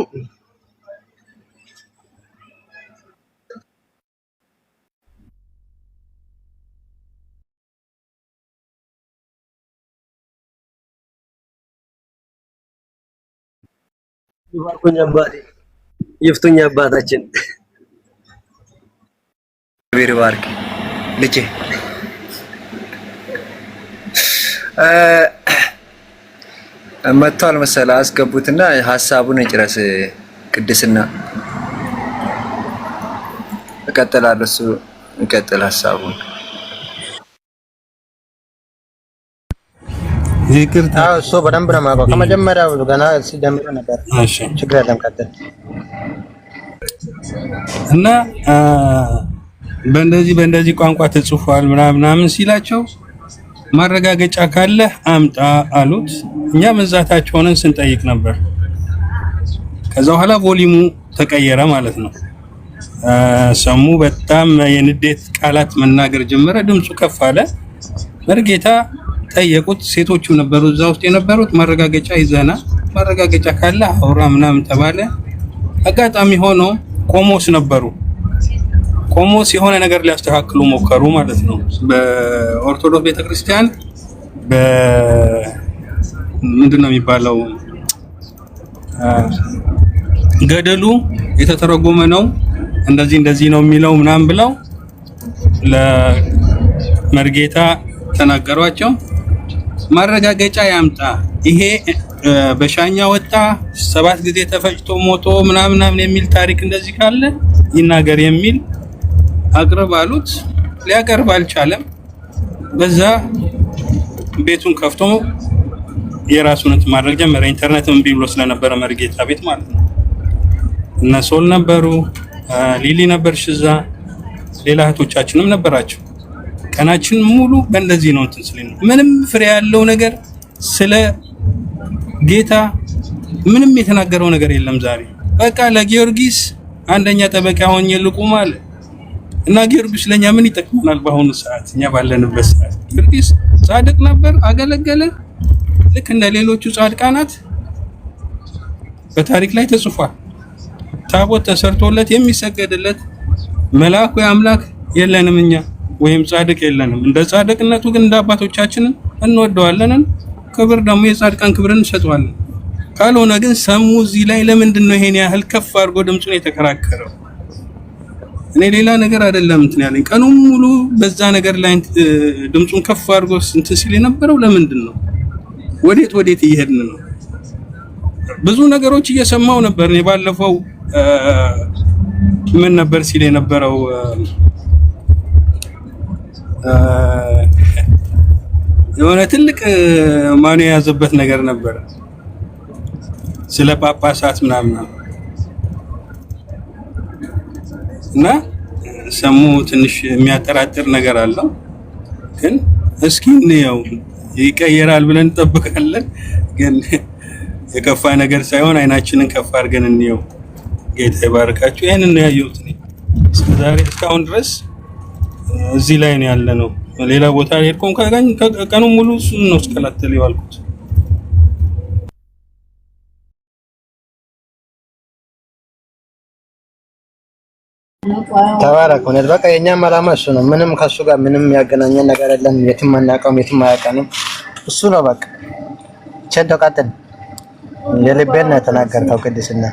ይባርኩኝ አባቴ፣ ይፍቱኝ አባታችን። እግዚአብሔር ይባርክ ልጄ። መጥቷል መሰለህ። አስገቡትና ሀሳቡን ይጨርስ። ቅድስና እቀጥላለሁ። እሱ ይቀጥል ሀሳቡን። ይቅርታ እሱ በደንብ ነው የማውቀው። ከመጀመሪያው ገና ሲጀምር ነበር። እሺ ችግር የለም ቀጥል። እና በእንደዚህ ቋንቋ ተጽፏል ምናምን ሲላቸው ማረጋገጫ ካለ አምጣ አሉት። እኛ መዛታቸው ሆነን ስንጠይቅ ነበር። ከዛ በኋላ ቮሊሙ ተቀየረ ማለት ነው። ሰሙ በጣም የንዴት ቃላት መናገር ጀመረ። ድምፁ ከፍ አለ። መርጌታ ጠየቁት። ሴቶቹ ነበሩ እዛ ውስጥ የነበሩት። ማረጋገጫ ይዘና ማረጋገጫ ካለ አውራ ምናምን ተባለ። አጋጣሚ ሆኖ ቆሞስ ነበሩ። ቆሞስ የሆነ ነገር ሊያስተካክሉ ሞከሩ ማለት ነው። በኦርቶዶክስ ቤተክርስቲያን ምንድነው የሚባለው ገደሉ የተተረጎመ ነው እንደዚህ ነው የሚለው ምናምን ብለው ለመርጌታ ተናገሯቸው። ማረጋገጫ ያምጣ፣ ይሄ በሻኛ ወጣ 7 ጊዜ ተፈጭቶ ሞቶ ምናምን የሚል ታሪክ እንደዚህ ካለ ይናገር የሚል አቅርብ አሉት። ሊያቀርብ አልቻለም። በዛ ቤቱን ከፍቶ የራሱን ማድረግ ጀመረ። ኢንተርኔትም ቢብሎ ስለነበረ መርጌታ ቤት ማለት ነው። እነ ሶል ነበሩ፣ ሊሊ ነበርሽ እዛ፣ ሌላ እህቶቻችንም ነበራቸው። ቀናችን ሙሉ በእንደዚህ ነው እንትን ስለኝ ምንም ፍሬ ያለው ነገር ስለ ጌታ ምንም የተናገረው ነገር የለም። ዛሬ በቃ ለጊዮርጊስ አንደኛ ጠበቃ ሆኜ ልቁም አለ እና ጊዮርጊስ ለኛ ምን ይጠቅመናል? በአሁኑ ሰዓት እኛ ባለንበት ሰዓት ጊዮርጊስ ጻድቅ ነበር፣ አገለገለ ልክ እንደ ሌሎቹ ጻድቃናት በታሪክ ላይ ተጽፏል። ታቦት ተሰርቶለት የሚሰገድለት መልአኩ አምላክ የለንም እኛ ወይም ጻድቅ የለንም። እንደ ጻድቅነቱ ግን እንደ አባቶቻችን እንወደዋለን። ክብር ደግሞ የጻድቃን ክብርን እንሰጠዋለን። ካልሆነ ግን ሰሙ እዚህ ላይ ለምንድን ነው ይሄን ያህል ከፍ አድርጎ ድምጹን የተከራከረው? እኔ ሌላ ነገር አይደለም እንትን ያለኝ ቀኑን ሙሉ በዛ ነገር ላይ ድምጹን ከፍ አድርጎ እንትን ሲል የነበረው ለምንድን ነው? ወዴት እየሄድን ነው? ብዙ ነገሮች እየሰማው ነበር። እኔ ባለፈው ምን ነበር ሲል የነበረው የሆነ ትልቅ ማኑ የያዘበት ነገር ነበር ስለ ጳጳሳት ምናምን እና ሰሙ ትንሽ የሚያጠራጥር ነገር አለው። ግን እስኪ እንየው ይቀየራል ብለን እንጠብቃለን። ግን የከፋ ነገር ሳይሆን አይናችንን ከፍ አድርገን እንየው። ጌታ ይባርካችሁ። ይሄንን ነው ያየሁት እኔ። እስከዛሬ እስካሁን ድረስ እዚህ ላይ ነው ያለ ነው። ሌላ ቦታ ሄድኩም ቀኑ ሙሉ እሱን ነው ስከታተል የዋልኩት። ተባረክ። እውነት በቃ የኛም ዓላማ እሱ ነው። ምንም ከሱ ጋር ምንም ያገናኘን ነገር የለም። የትም አናውቀውም፣ የትም አያውቀንም። እሱ ነው በቃ። ቸዶ ቀጥል። የልቤን ነው የተናገርከው ቅድስና።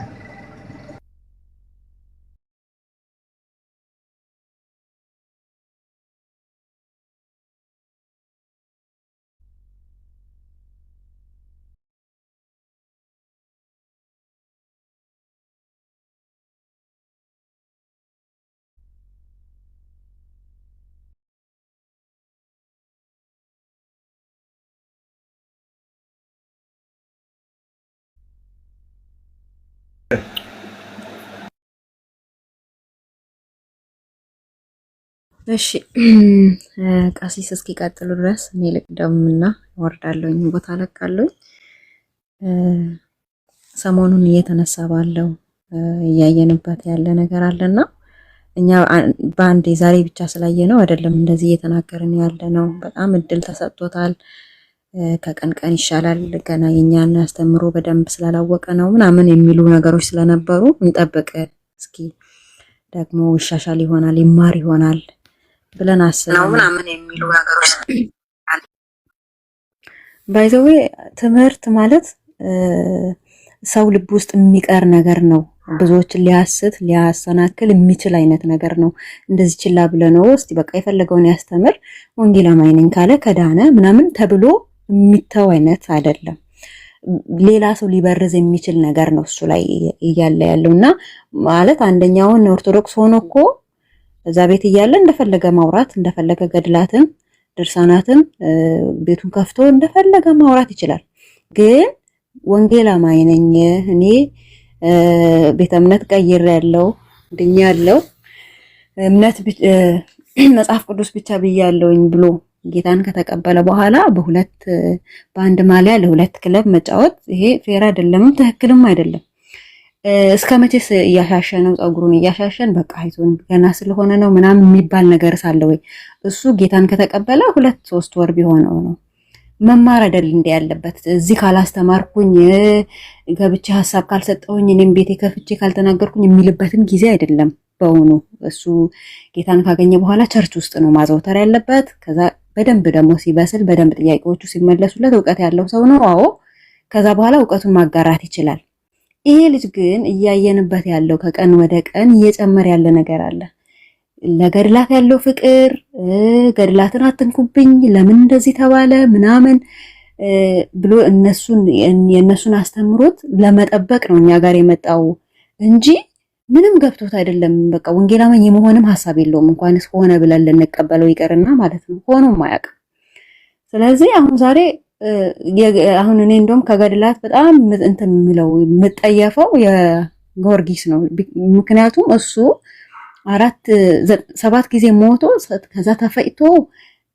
እሺ ቀሲስ እስኪቀጥሉ ድረስ እኔ ልቅደምና ወርዳለሁኝ ቦታ ለቃለሁኝ። ሰሞኑን እየተነሳ ባለው እያየንበት ያለ ነገር አለና እኛ በአንዴ ዛሬ ብቻ ስላየ ነው አይደለም እንደዚህ እየተናገርን ያለ ነው። በጣም እድል ተሰጥቶታል። ከቀን ቀን ይሻላል። ገና የኛን አስተምሮ በደንብ ስላላወቀ ነው ምናምን የሚሉ ነገሮች ስለነበሩ እንጠብቅ እስኪ ደግሞ ይሻሻል ይሆናል ይማር ይሆናል ብለን አስበን ምናምን የሚሉ ነገሮች ባይዘዌ ትምህርት ማለት ሰው ልብ ውስጥ የሚቀር ነገር ነው። ብዙዎችን ሊያስት ሊያሰናክል የሚችል አይነት ነገር ነው። እንደዚህ ችላ ብለነው እስቲ በቃ የፈለገውን ያስተምር ወንጌል አማኝ ነኝ ካለ ከዳነ ምናምን ተብሎ የሚተው አይነት አይደለም። ሌላ ሰው ሊበርዝ የሚችል ነገር ነው እሱ ላይ እያለ ያለውና ማለት አንደኛውን ኦርቶዶክስ ሆኖ እኮ እዛ ቤት እያለ እንደፈለገ ማውራት እንደፈለገ ገድላትን ድርሳናትን ቤቱን ከፍቶ እንደፈለገ ማውራት ይችላል። ግን ወንጌል አማኝ ነኝ እኔ ቤተ እምነት ቀይሬያለሁ ድኛለሁ እምነት መጽሐፍ ቅዱስ ብቻ ብያለሁኝ ብሎ ጌታን ከተቀበለ በኋላ በአንድ ማሊያ ለሁለት ክለብ መጫወት ይሄ ፌር አይደለም፣ ትክክልም አይደለም። እስከ መቼስ እያሻሸነው ጸጉሩን እያሻሸን በቃ አይዞን ገና ስለሆነ ነው ምናምን የሚባል ነገር ሳለ ወይ እሱ ጌታን ከተቀበለ 2-3 ወር ቢሆነው ነው መማር አይደል እንደ ያለበት። እዚህ ካላስተማርኩኝ ገብቼ ሐሳብ ካልሰጠውኝ እኔም ቤቴ ከፍቼ ካልተናገርኩኝ የሚልበትም ጊዜ አይደለም። በእውኑ እሱ ጌታን ካገኘ በኋላ ቸርች ውስጥ ነው ማዘውተር ያለበት። ከዛ በደንብ ደግሞ ሲበስል በደንብ ጥያቄዎቹ ሲመለሱለት እውቀት ያለው ሰው ነው። አዎ ከዛ በኋላ እውቀቱን ማጋራት ይችላል። ይሄ ልጅ ግን እያየንበት ያለው ከቀን ወደ ቀን እየጨመረ ያለ ነገር አለ። ለገድላት ያለው ፍቅር ገድላትን አትንኩብኝ ለምን እንደዚህ ተባለ ምናምን ብሎ የነሱን አስተምሮት ለመጠበቅ ነው እኛ ጋር የመጣው እንጂ ምንም ገብቶት አይደለም። በቃ ወንጌላማኝ የመሆንም ሐሳብ የለውም። እንኳንስ ሆነ ብለን ልንቀበለው ይቀርና ማለት ነው ሆኖም አያውቅም። ስለዚህ አሁን ዛሬ አሁን እኔ እንደውም ከገድላት በጣም እንትን የሚለው የምጠየፈው የጊዮርጊስ ነው። ምክንያቱም እሱ 7 ጊዜ ሞቶ ከዛ ተፈጭቶ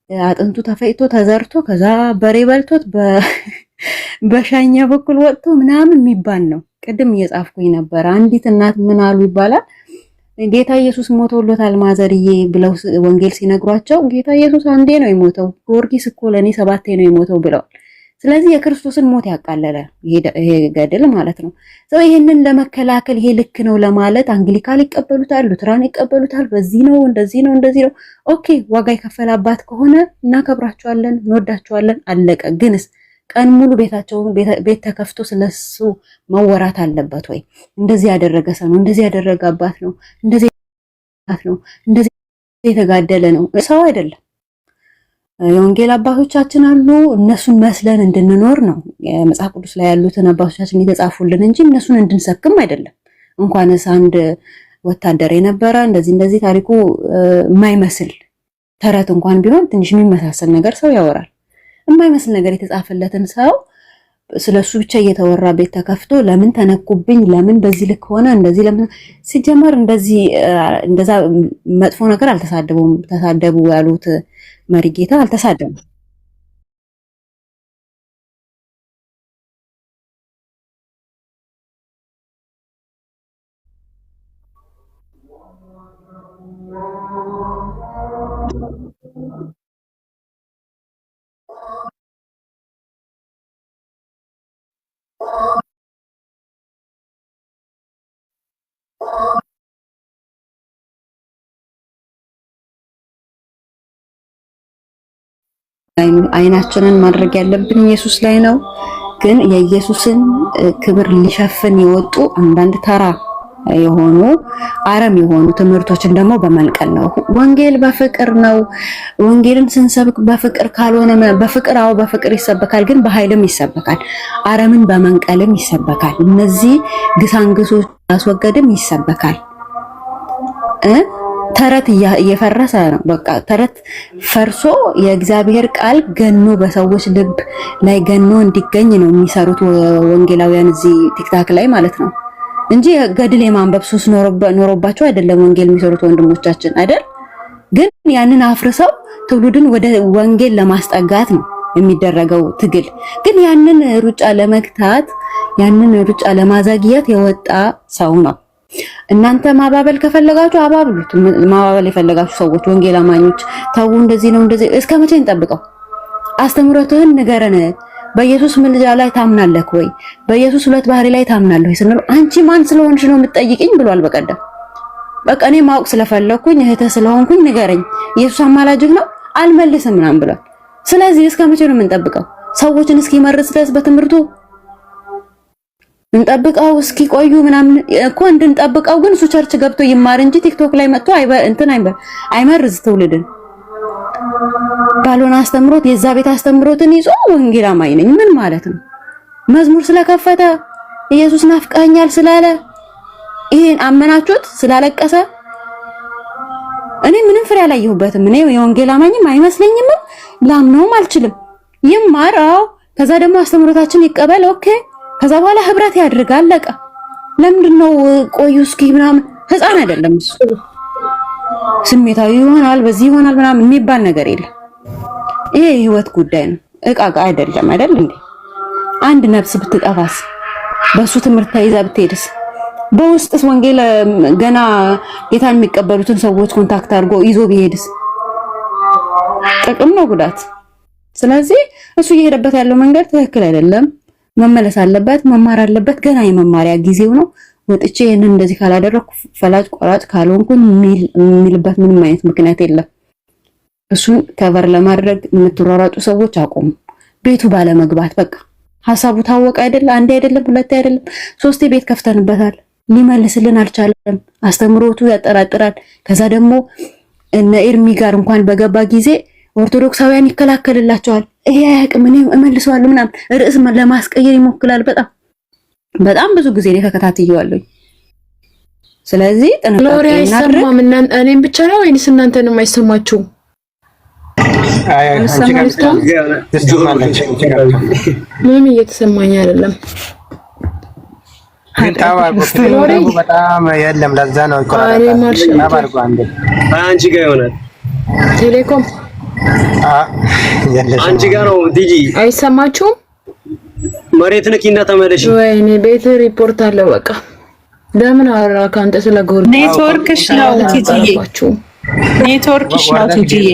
አጥንቱ ተፈጭቶ ተዘርቶ ከዛ በሬ በልቶት በሻኛ በኩል ወጥቶ ምናምን የሚባል ነው። ቅድም እየጻፍኩኝ ነበር። አንዲት እናት ምን አሉ ይባላል ጌታ ኢየሱስ ሞቶሎታል ማዘርዬ ብለው ወንጌል ሲነግሯቸው ጌታ ኢየሱስ አንዴ ነው የሞተው፣ ጊዮርጊስ እኮ ለኔ 7 ነው የሞተው ብለዋል። ስለዚህ የክርስቶስን ሞት ያቃለለ ይሄ ገድል ማለት ነው። ሰው ይሄንን ለመከላከል ይሄ ልክ ነው ለማለት አንግሊካል ይቀበሉታል፣ ሉትራን ይቀበሉታል። በዚህ ነው እንደዚህ ነው እንደዚህ ነው። ኦኬ ዋጋ የከፈላባት ከሆነ እናከብራቸዋለን፣ እንወዳቸዋለን። አለቀ። ግንስ ቀን ሙሉ ቤት ተከፍቶ ስለሱ መወራት አለበት ወይ? እንደዚህ ያደረገ ሰው ነው፣ እንደዚህ ያደረገ አባት ነው፣ እንደዚህ ነው፣ እንደዚህ የተጋደለ ነው። ሰው አይደለም። የወንጌል አባቶቻችን አሉ። እነሱን መስለን እንድንኖር ነው መጽሐፍ ቅዱስ ላይ ያሉትን አባቶቻችን የተጻፉልን እንጂ እነሱን እንድንሰብክም አይደለም። እንኳንስ አንድ ወታደር የነበረ እንደዚህ ታሪኩ የማይመስል ተረት እንኳን ቢሆን ትንሽ የሚመሳሰል ነገር ሰው ያወራል። የማይመስል ነገር የተጻፈለትን ሰው ስለሱ ብቻ እየተወራ ቤት ተከፍቶ ለምን ተነኩብኝ፣ ለምን በዚህ ልክ ሆነ፣ እንደዚህ ለምን ሲጀመር እንደዛ መጥፎ ነገር አልተሳደቡም። ተሳደቡ ያሉት መሪ ጌታ አልተሳደቡም። አይናችንን ማድረግ ያለብን ኢየሱስ ላይ ነው። ግን የኢየሱስን ክብር ሊሸፍን የወጡ አንዳንድ ተራ የሆኑ አረም የሆኑ ትምህርቶችን ደግሞ በመንቀል ነው። ወንጌል በፍቅር ነው። ወንጌልን ስንሰብክ በፍቅር ካልሆነ በፍቅር ይሰበካል፣ ግን በኃይልም ይሰበካል። አረምን በመንቀልም ይሰበካል። እነዚህ ግሳንግሶች ማስወገድም ይሰበካል። ተረት እየፈረሰ ነው። በቃ ተረት ፈርሶ የእግዚአብሔር ቃል ገኖ በሰዎች ልብ ላይ ገኖ እንዲገኝ ነው የሚሰሩት ወንጌላውያን እዚህ ቲክታክ ላይ ማለት ነው እንጂ ገድል የማንበብ ሱስ ኖሮባቸው አይደለም ወንጌል የሚሰሩት ወንድሞቻችን አይደል። ግን ያንን አፍርሰው ትውልድን ወደ ወንጌል ለማስጠጋት ነው የሚደረገው ትግል። ግን ያንን ሩጫ ለመግታት ያንን ሩጫ ለማዛግየት የወጣ ሰው ነው። እናንተ ማባበል ከፈለጋችሁ አባብሉት። ማባበል የፈለጋችሁ ሰዎች ወንጌል አማኞች ታው እንደዚህ ነው እንደዚህ እስከ መቼ እንጠብቀው? አስተምሮትህን ንገረን። በኢየሱስ ምልጃ ላይ ታምናለህ ወይ? በኢየሱስ ሁለት ባህሪ ላይ ታምናለህ ወይ ስንል አንቺ ማን ስለሆንሽ ነው የምትጠይቂኝ ብሏል በቀደም። በቃ እኔ ማወቅ ስለፈለኩኝ እህተ ስለሆንኩኝ ንገረኝ፣ ኢየሱስ አማላጅህ ነው አልመልስም ምናምን ብሏል። ስለዚህ እስከ መቼ ነው የምንጠብቀው? ሰዎችን እስኪመርስ ድረስ በትምህርቱ እንጠብቀው እስኪ ቆዩ ምናምን እኮ እንድንጠብቀው። ግን እሱ ቸርች ገብቶ ይማር እንጂ ቲክቶክ ላይ መጥቶ አይመርዝ ትውልድን። ባልሆነ አስተምሮት የዛ ቤት አስተምሮትን ይዞ ወንጌል አማኝ ነኝ ምን ማለት ነው? መዝሙር ስለከፈተ ኢየሱስ ናፍቀኛል ስላለ ይሄን አመናችሁት? ስላለቀሰ እኔ ምንም ፍሬ አላየሁበትም። እኔ የወንጌል አማኝም አይመስለኝም፣ ላምነውም አልችልም። ይማራው ከዛ ደግሞ አስተምሮታችን ይቀበል። ኦኬ ከዛ በኋላ ህብረት ያድርጋል። አለቀ። ለምንድነው ቆዩ እስኪ ምናምን? ህፃን አይደለም እሱ። ስሜታዊ ይሆናል በዚህ ይሆናል ምናምን የሚባል ነገር የለም። ይሄ የህይወት ጉዳይ ነው። እቃ አይደለም አይደል እንዴ? አንድ ነፍስ ብትጠፋስ? በሱ ትምህርት ተይዛ ብትሄድስ? በውስጥስ ወንጌል ገና ጌታን የሚቀበሉትን ሰዎች ኮንታክት አድርጎ ይዞ ቢሄድስ? ጥቅም ነው ጉዳት? ስለዚህ እሱ እየሄደበት ያለው መንገድ ትክክል አይደለም። መመለስ አለበት፣ መማር አለበት። ገና የመማሪያ ጊዜው ነው። ወጥቼ ይሄንን እንደዚህ ካላደረኩ ፈላጭ ቆራጭ ካልሆንኩኝ የሚልበት ምንም አይነት ምክንያት የለም። እሱን ከቨር ለማድረግ የምትሯሯጡ ሰዎች አቆሙ። ቤቱ ባለመግባት በቃ ሐሳቡ ታወቀ አይደል? አንዴ አይደለም ሁለቴ አይደለም ሶስቴ ቤት ከፍተንበታል። ሊመልስልን አልቻለም። አስተምሮቱ ያጠራጥራል። ከዛ ደግሞ እነ ኤርሚ ጋር እንኳን በገባ ጊዜ ኦርቶዶክሳውያን ይከላከልላቸዋል። ይሄ አያውቅም እኔ እመልሰዋለሁ ምናምን ርዕስ ለማስቀየር ይሞክራል። በጣም ብዙ ጊዜ ነው ተከታትየዋለሁ። ስለዚህ ሎሪ አይሰማም። እኔም ብቻ ነው ወይንስ እናንተንም አይሰማችሁ? ምንም እየተሰማኝ አይደለም። በጣም የለም። ለዛ ነው አንቺ ጋር ይሆናል። ቴሌኮም አንቺ ጋር ነው። ዲጂ አይሰማችሁም? መሬት ነኪና ተመለሽ። ወይኔ ቤት ሪፖርት አለ። በቃ ለምን አወራ ካንተ ስለ ጎር ኔትወርክሽ ነው ቲጂዬ፣ ኔትወርክሽ ነው ቲጂዬ።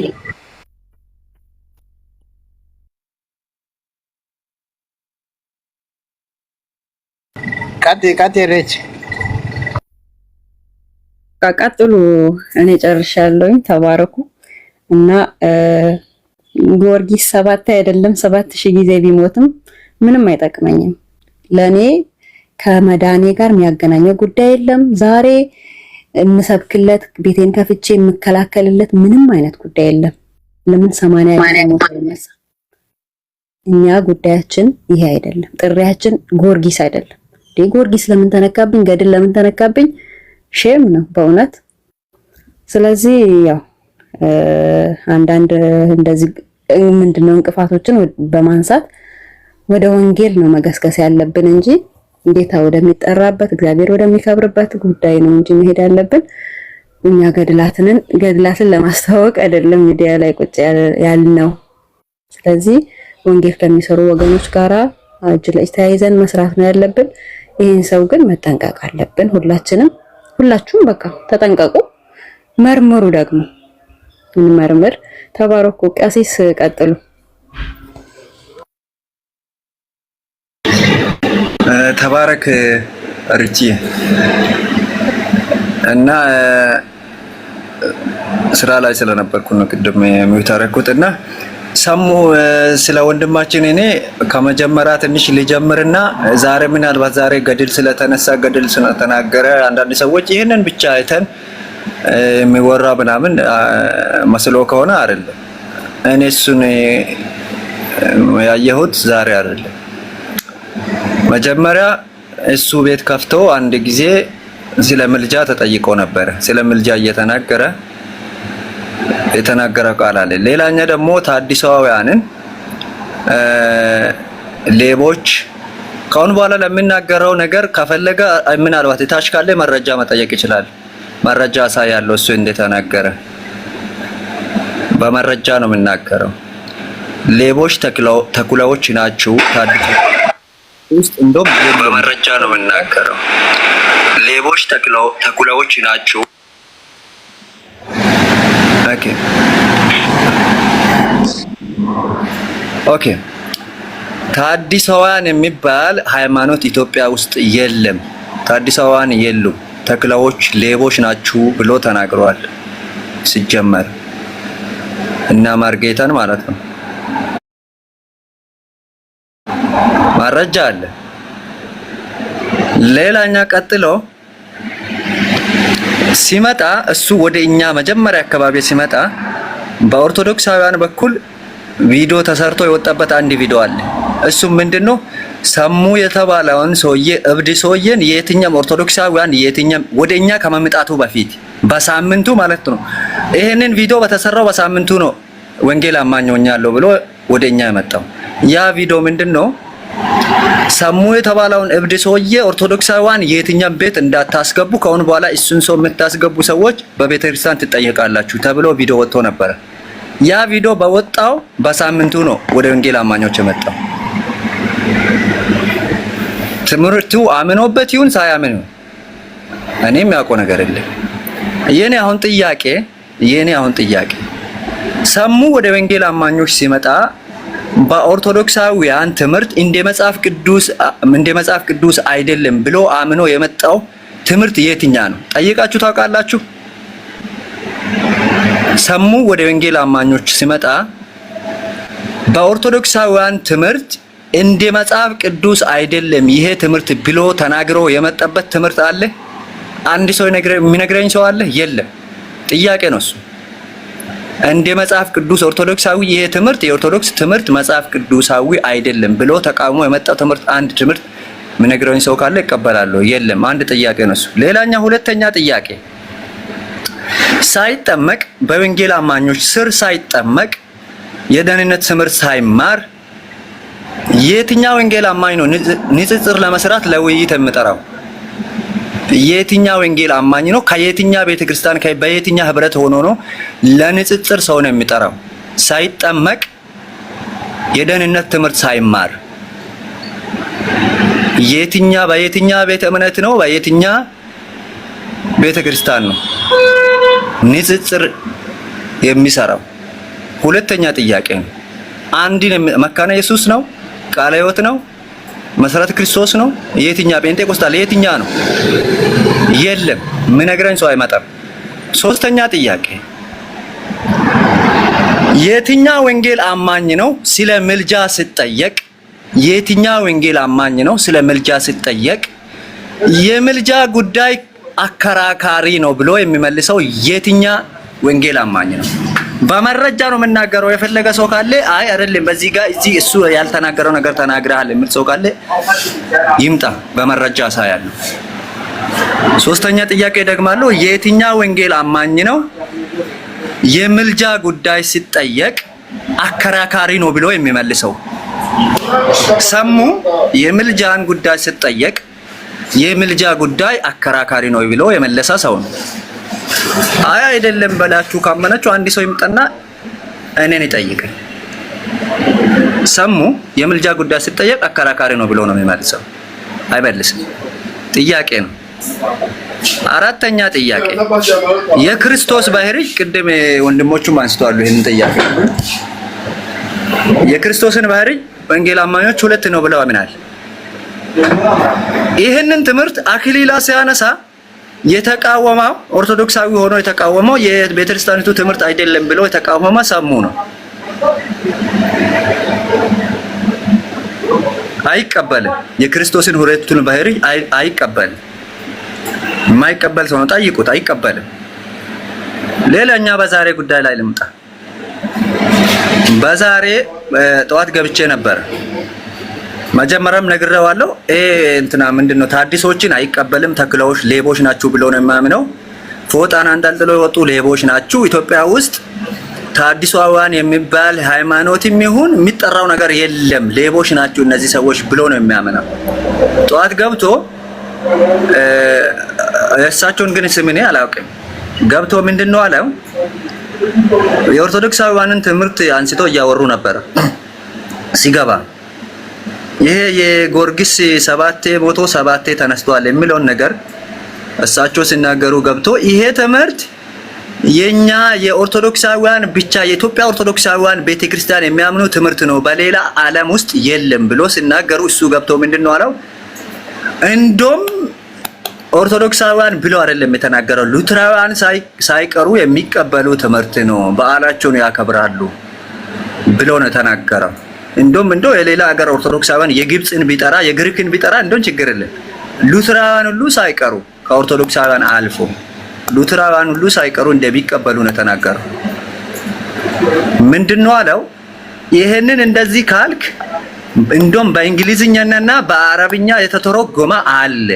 ቀጥ ሬች ቀጥሉ። እኔ ጨርሻለሁኝ። ተባረኩ። እና ጊዮርጊስ 7 አይደለም 7000 ጊዜ ቢሞትም ምንም አይጠቅመኝም። ለኔ ከመዳኔ ጋር የሚያገናኘው ጉዳይ የለም። ዛሬ የምሰብክለት ቤቴን ከፍቼ የምከላከልለት ምንም አይነት ጉዳይ የለም። ለምን 80 ሞት ይነሳ? እኛ ጉዳያችን ይሄ አይደለም። ጥሪያችን ጊዮርጊስ አይደለም። ጊዮርጊስ ለምን ተነካብኝ? ገድል ለምን ተነካብኝ? ሼም ነው በእውነት። ስለዚህ ያው አንዳንድ እንደዚህ ምንድነው እንቅፋቶችን በማንሳት ወደ ወንጌል ነው መገስገስ ያለብን እንጂ ጌታ ወደሚጠራበት እግዚአብሔር ወደሚከብርበት ጉዳይ ነው እንጂ መሄድ ያለብን እኛ ገድላትን ለማስተዋወቅ አይደለም ሚዲያ ላይ ቁጭ ያልነው። ስለዚህ ወንጌል ከሚሰሩ ወገኖች ጋራ እጅ ለእጅ ተያይዘን መስራት ነው ያለብን። ይሄን ሰው ግን መጠንቀቅ አለብን። ሁላችሁም በቃ ተጠንቀቁ፣ መርምሩ። ደግሞ እንመርምር። ተባረኩ። ቀሲስ ቀጥሉ። ተባረክ ርቺ እና ስራ ላይ ስለነበርኩ ነው ቅድም ሚውት አደረኩትና ሰሙ ስለ ወንድማችን እኔ ከመጀመሪያ ትንሽ ልጀምርና ዛሬ ምናልባት ዛሬ ገድል ስለተነሳ ገድል ስለተናገረ አንዳንድ ሰዎች ይሄንን ብቻ አይተን የሚወራ ምናምን መስሎ ከሆነ አይደለም። እኔ እሱን ያየሁት ዛሬ አይደለም። መጀመሪያ እሱ ቤት ከፍቶ አንድ ጊዜ ስለ ምልጃ ተጠይቆ ነበር። ስለ ምልጃ እየተናገረ የተናገረ ቃል አለ። ሌላኛ ደግሞ ታዲሳውያንን ሌቦች ከአሁን በኋላ ለሚናገረው ነገር ከፈለገ ምናልባት ታች ካለ መረጃ መጠየቅ ይችላል። መረጃ ሳያለው እሱ እንደተናገረ በመረጃ ነው የምናገረው። ሌቦች ተኩላዎች ናችሁ ታዲሳ ውስጥ እንደውም በመረጃ ነው የምናገረው። ሌቦች ተኩላዎች ናችሁ። ኦኬ ታዲሳውያን የሚባል ሃይማኖት ኢትዮጵያ ውስጥ የለም። ታዲሳውያን የሉም። ተኩላዎች ሌቦች ናችሁ ብሎ ተናግሯል። ሲጀመር እና ማርጌታን ማለት ነው። መረጃ አለ። ሌላኛ ቀጥሎ ሲመጣ እሱ ወደ እኛ መጀመሪያ አካባቢ ሲመጣ በኦርቶዶክሳውያን በኩል ቪዲዮ ተሰርቶ የወጣበት አንድ ቪዲዮ አለ። እሱ ምንድነው? ሰሙ የተባለውን ሰውዬ እብድ ሰውዬን የትኛም ኦርቶዶክሳውያን የትኛም ወደኛ ከመምጣቱ በፊት በሳምንቱ ማለት ነው። ይሄንን ቪዲዮ በተሰራው በሳምንቱ ነው ወንጌል አማኝ ሆኛለሁ ብሎ ወደኛ የመጣው። ያ ቪዲዮ ምንድነው? ሰሙ የተባለውን እብድ ሰውዬ ኦርቶዶክሳውያን የትኛም ቤት እንዳታስገቡ፣ ከአሁን በኋላ እሱን ሰው የምታስገቡ ሰዎች በቤተክርስቲያን ትጠየቃላችሁ ተብሎ ቪዲዮ ወጥቶ ነበር። ያ ቪዲዮ በወጣው በሳምንቱ ነው ወደ ወንጌል አማኞች የመጣው። ትምህርቱ አምኖበት ይሁን ሳያምን እኔም ያውቀው ነገር የለም። የኔ አሁን ጥያቄ ሰሙ ወደ ወንጌል አማኞች ሲመጣ በኦርቶዶክሳውያን ትምህርት እንደ መጽሐፍ ቅዱስ አይደለም ብሎ አምኖ የመጣው ትምህርት የትኛ ነው? ጠይቃችሁ ታውቃላችሁ? ሰሙ ወደ ወንጌል አማኞች ሲመጣ በኦርቶዶክሳውያን ትምህርት እንደ መጽሐፍ ቅዱስ አይደለም ይሄ ትምህርት ብሎ ተናግሮ የመጣበት ትምህርት አለ? አንድ ሰው የሚነግረኝ ሰው አለ? የለም። ጥያቄ ነው እሱ። እንደ መጽሐፍ ቅዱስ ኦርቶዶክሳዊ ይሄ ትምህርት የኦርቶዶክስ ትምህርት መጽሐፍ ቅዱሳዊ አይደለም ብሎ ተቃውሞ የመጣው ትምህርት አንድ ትምህርት የሚነግረኝ ሰው ካለ እቀበላለሁ። የለም። አንድ ጥያቄ ነው እሱ። ሌላኛ ሁለተኛ ጥያቄ ሳይጠመቅ በወንጌል አማኞች ስር ሳይጠመቅ የደህንነት ትምህርት ሳይማር የትኛው ወንጌል አማኝ ነው ንጽጽር ለመስራት ለውይይት የምጠራው? የትኛው ወንጌል አማኝ ነው ከየትኛው ቤተክርስቲያን በየትኛው ህብረት ሆኖ ነው ለንጽጽር ሰው ነው የሚጠራው? ሳይጠመቅ የደህንነት ትምህርት ሳይማር በየትኛው ቤተ እምነት ነው በየትኛው ቤተክርስቲያን ነው ንጽጽር የሚሰራው? ሁለተኛ ጥያቄ ነው። አንድን መካነ ኢየሱስ ነው? ቃለ ሕይወት ነው? መሰረተ ክርስቶስ ነው? የትኛው ጴንጤቆስጣል የትኛው ነው? የለም። ምን ነግረኝ ሰው አይመጣም። ሶስተኛ ጥያቄ የትኛው ወንጌል አማኝ ነው ስለ ምልጃ ሲጠየቅ የትኛው ወንጌል አማኝ ነው ስለ ምልጃ ሲጠየቅ የምልጃ ጉዳይ አከራካሪ ነው ብሎ የሚመልሰው የትኛው ወንጌል አማኝ ነው? በመረጃ ነው የምናገረው። የፈለገ ሰው ካለ አይ አይደለም በዚህ ጋር እዚህ እሱ ያልተናገረው ነገር ተናግረሃል የሚል ሰው ካለ ይምጣ፣ በመረጃ ሳያለሁ። ሶስተኛ ጥያቄ ደግማለሁ። የትኛው ወንጌል አማኝ ነው የምልጃ ጉዳይ ሲጠየቅ አከራካሪ ነው ብሎ የሚመልሰው? ሰሙ የምልጃን ጉዳይ ሲጠየቅ የምልጃ ጉዳይ አከራካሪ ነው ብሎ የመለሰ ሰው ነው። አይ አይደለም በላችሁ ካመናችሁ አንድ ሰው ይምጣና እኔን ይጠይቀኝ። ሰሙ የምልጃ ጉዳይ ሲጠየቅ አከራካሪ ነው ብሎ ነው የሚመልሰው? አይመልስም። ጥያቄ ነው። አራተኛ ጥያቄ የክርስቶስ ባህሪ ቅድም ወንድሞቹም አንስተዋል ይሄንን ጥያቄ የክርስቶስን ባህሪ ወንጌል አማኞች ሁለት ነው ብለው አምናል። ይሄንን ትምህርት አክሊላ ሲያነሳ የተቃወመው ኦርቶዶክሳዊ ሆኖ የተቃወመው የቤተክርስቲያኒቱ ትምህርት አይደለም ብለው የተቃወመው ሰሙ ነው። አይቀበልም። የክርስቶስን ሁለቱን ባህሪ አይቀበልም። የማይቀበል ሰው ነው ጠይቁት፣ አይቀበልም። ሌላኛ በዛሬ ጉዳይ ላይ ልምጣ። በዛሬ ጠዋት ገብቼ ነበር። መጀመሪያም ነግሬዋለሁ። እንትና ምንድነው ታዲሶችን አይቀበልም፣ ተክለዎች ሌቦች ናችሁ ብሎ ነው የሚያምነው። ፎጣን አንጠልጥሎ የወጡ ሌቦች ናችሁ። ኢትዮጵያ ውስጥ ታዲሷዋን የሚባል ሃይማኖትም ይሁን የሚጠራው ነገር የለም፣ ሌቦች ናችሁ እነዚህ ሰዎች ብሎ ነው የሚያምነው። ጠዋት ገብቶ የእሳቸውን ግን ስም እኔ አላውቅም። ገብቶ ምንድነው አለው የኦርቶዶክሳውያንን ትምህርት አንስቶ እያወሩ ነበር። ሲገባ ይሄ የጊዮርጊስ 7 ሞቶ 7 ተነስቷል የሚለውን ነገር እሳቸው ሲናገሩ ገብቶ ይሄ ትምህርት የኛ የኦርቶዶክሳውያን ብቻ የኢትዮጵያ ኦርቶዶክሳውያን ቤተክርስቲያን የሚያምኑ ትምህርት ነው፣ በሌላ ዓለም ውስጥ የለም ብሎ ሲናገሩ እሱ ገብቶ ምንድነው አለው እንደም ኦርቶዶክሳውያን ብሎ አይደለም የተናገረው፣ ሉትራውያን ሳይቀሩ የሚቀበሉ ትምህርት ነው፣ በዓላቸውን ያከብራሉ ብሎ ነው የተናገረው። እንደም የሌላ ሀገር ኦርቶዶክሳውያን የግብፅን ቢጠራ የግሪክን ቢጠራ እንደም ችግር የለም። ሉትራውያን ሁሉ ሳይቀሩ ከኦርቶዶክሳውያን አልፎ ሉትራውያን ሁሉ ሳይቀሩ እንደሚቀበሉ ነው የተናገረው። ምንድነው አለው ይሄንን እንደዚህ ካልክ እንደም በእንግሊዝኛና በአረብኛ የተተረጎመ አለ።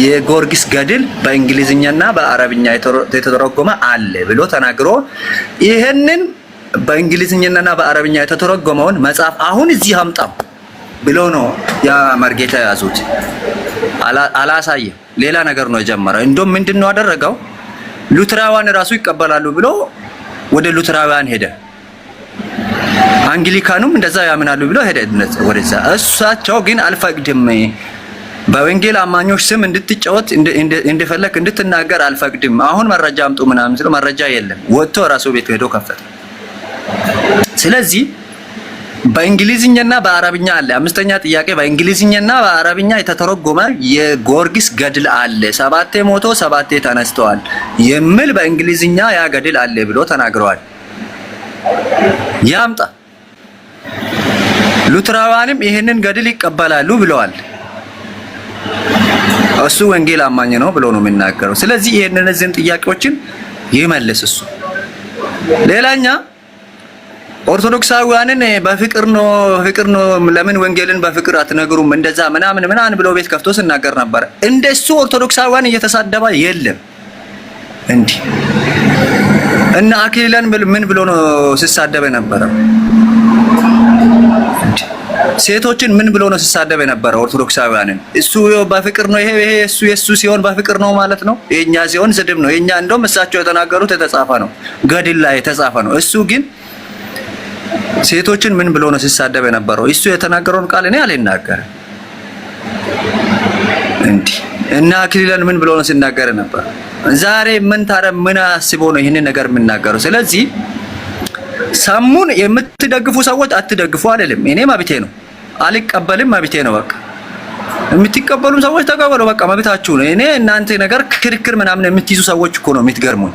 የጊዮርጊስ ገድል በእንግሊዝኛና በአረብኛ የተተረጎመ አለ ብሎ ተናግሮ ይሄንን በእንግሊዝኛና በአረብኛ የተተረጎመውን መጽሐፍ አሁን እዚህ አምጣው ብሎ ነው ያ መርጌታ ያዙት። አላሳየም፣ ሌላ ነገር ነው የጀመረው። እንደም ምንድነው አደረገው ሉትራውያን ራሱ ይቀበላሉ ብሎ ወደ ሉትራውያን ሄደ። አንግሊካኑም እንደዛ ያምናሉ ብሎ ሄደ ወደዛ። እሳቸው ግን አልፈቅድም፣ በወንጌል አማኞች ስም እንድትጫወት እንደፈለክ እንድትናገር አልፈቅድም፣ አሁን መረጃ አምጡ ምናምን ስለ መረጃ የለም። ወጥቶ ራሱ ቤት ሄዶ ከፈተ። ስለዚህ በእንግሊዝኛና በአረብኛ አለ። አምስተኛ ጥያቄ በእንግሊዝኛና በአረብኛ የተተረጎመ የጊዮርጊስ ገድል አለ፣ 7 ሞቶ 7 ተነስተዋል የሚል በእንግሊዝኛ ያ ገድል አለ ብሎ ተናግረዋል። ያምጣ። ሉትራውያንም ይሄንን ገድል ይቀበላሉ ብለዋል። እሱ ወንጌል አማኝ ነው ብሎ ነው የሚናገረው። ስለዚህ እነዚህን ጥያቄዎችን ይመልስ እሱ። ሌላኛ ኦርቶዶክሳውያንን በፍቅር ነው ለምን ወንጌልን በፍቅር አትነግሩም እንደዛ ምናምን ብሎ ቤት ከፍቶ ሲናገር ነበር። እንደሱ ኦርቶዶክሳውያን እየተሳደባ የለም እንዴ? እና አክሊላን ምን ብሎ ነው ሲሳደብ የነበረው? ሴቶችን ምን ብሎ ነው ሲሳደብ የነበረው? ኦርቶዶክሳውያንን እሱ በፍቅር ነው ይሄ እሱ የሱ ሲሆን በፍቅር ነው ማለት ነው። የኛ ሲሆን ስድብ ነው። የኛ እንደውም እሳቸው የተናገሩት የተጻፈ ነው፣ ገድል ላይ የተጻፈ ነው። እሱ ግን ሴቶችን ምን ብሎ ነው ሲሳደብ የነበረው? እሱ የተናገረውን ቃል እኔ አልናገርም እንዴ? እና አክሊላን ምን ብሎ ነው ሲናገር ነበር? ዛሬ ምን አስቦ ነው ይሄንን ነገር የምናገረው? ስለዚህ ሰሙን የምትደግፉ ሰዎች አትደግፉ አይደለም። እኔ መብቴ ነው፣ አልቀበልም፣ መብቴ ነው። በቃ የምትቀበሉ ሰዎች ተቀበሉ፣ በቃ መብታችሁ ነው። እኔ እናንተ ነገር ክርክር ምናምን የምትይዙ ሰዎች እኮ ነው የምትገርሙኝ።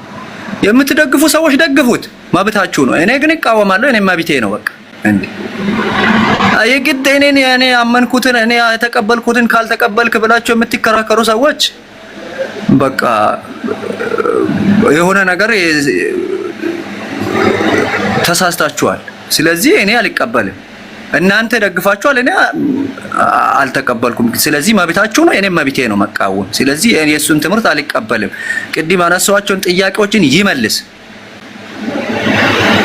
የምትደግፉ ሰዎች ደግፉት፣ መብታችሁ ነው። እኔ ግን እቃወማለሁ፣ እኔ መብቴ ነው። በቃ እንዴ የግድ እኔ ያመንኩትን እኔ የተቀበልኩትን ካልተቀበልክ ብላችሁ የምትከራከሩ ሰዎች በቃ የሆነ ነገር ተሳስታችኋል። ስለዚህ እኔ አልቀበልም። እናንተ ደግፋችኋል፣ እኔ አልተቀበልኩም። ስለዚህ መብታችሁ ነው፣ እኔም መብቴ ነው መቃወም። ስለዚህ እኔ እሱን ትምህርት አልቀበልም። ቅድም አነሳኋቸውን ጥያቄዎችን ይመልስ።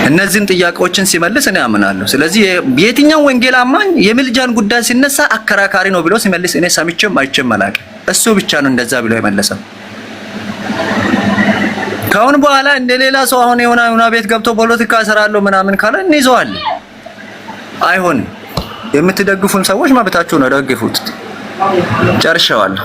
እነዚህን ጥያቄዎችን ሲመልስ እኔ አምናለሁ። ስለዚህ የትኛው ወንጌል አማኝ የምልጃን ጉዳይ ሲነሳ አከራካሪ ነው ብሎ ሲመልስ እኔ ሰምቼም አይቼም አላውቅም። እሱ ብቻ ነው እንደዛ ብሎ የመለሰው። ከአሁን በኋላ እንደሌላ ሰው አሁን የሆነ ቤት ገብቶ ፖለቲካ እሰራለሁ ምናምን ካለ እንይዘዋለን። አይሆንም። የምትደግፉን ሰዎች መብታችሁ ነው፣ ደግፉት። ጨርሻለሁ።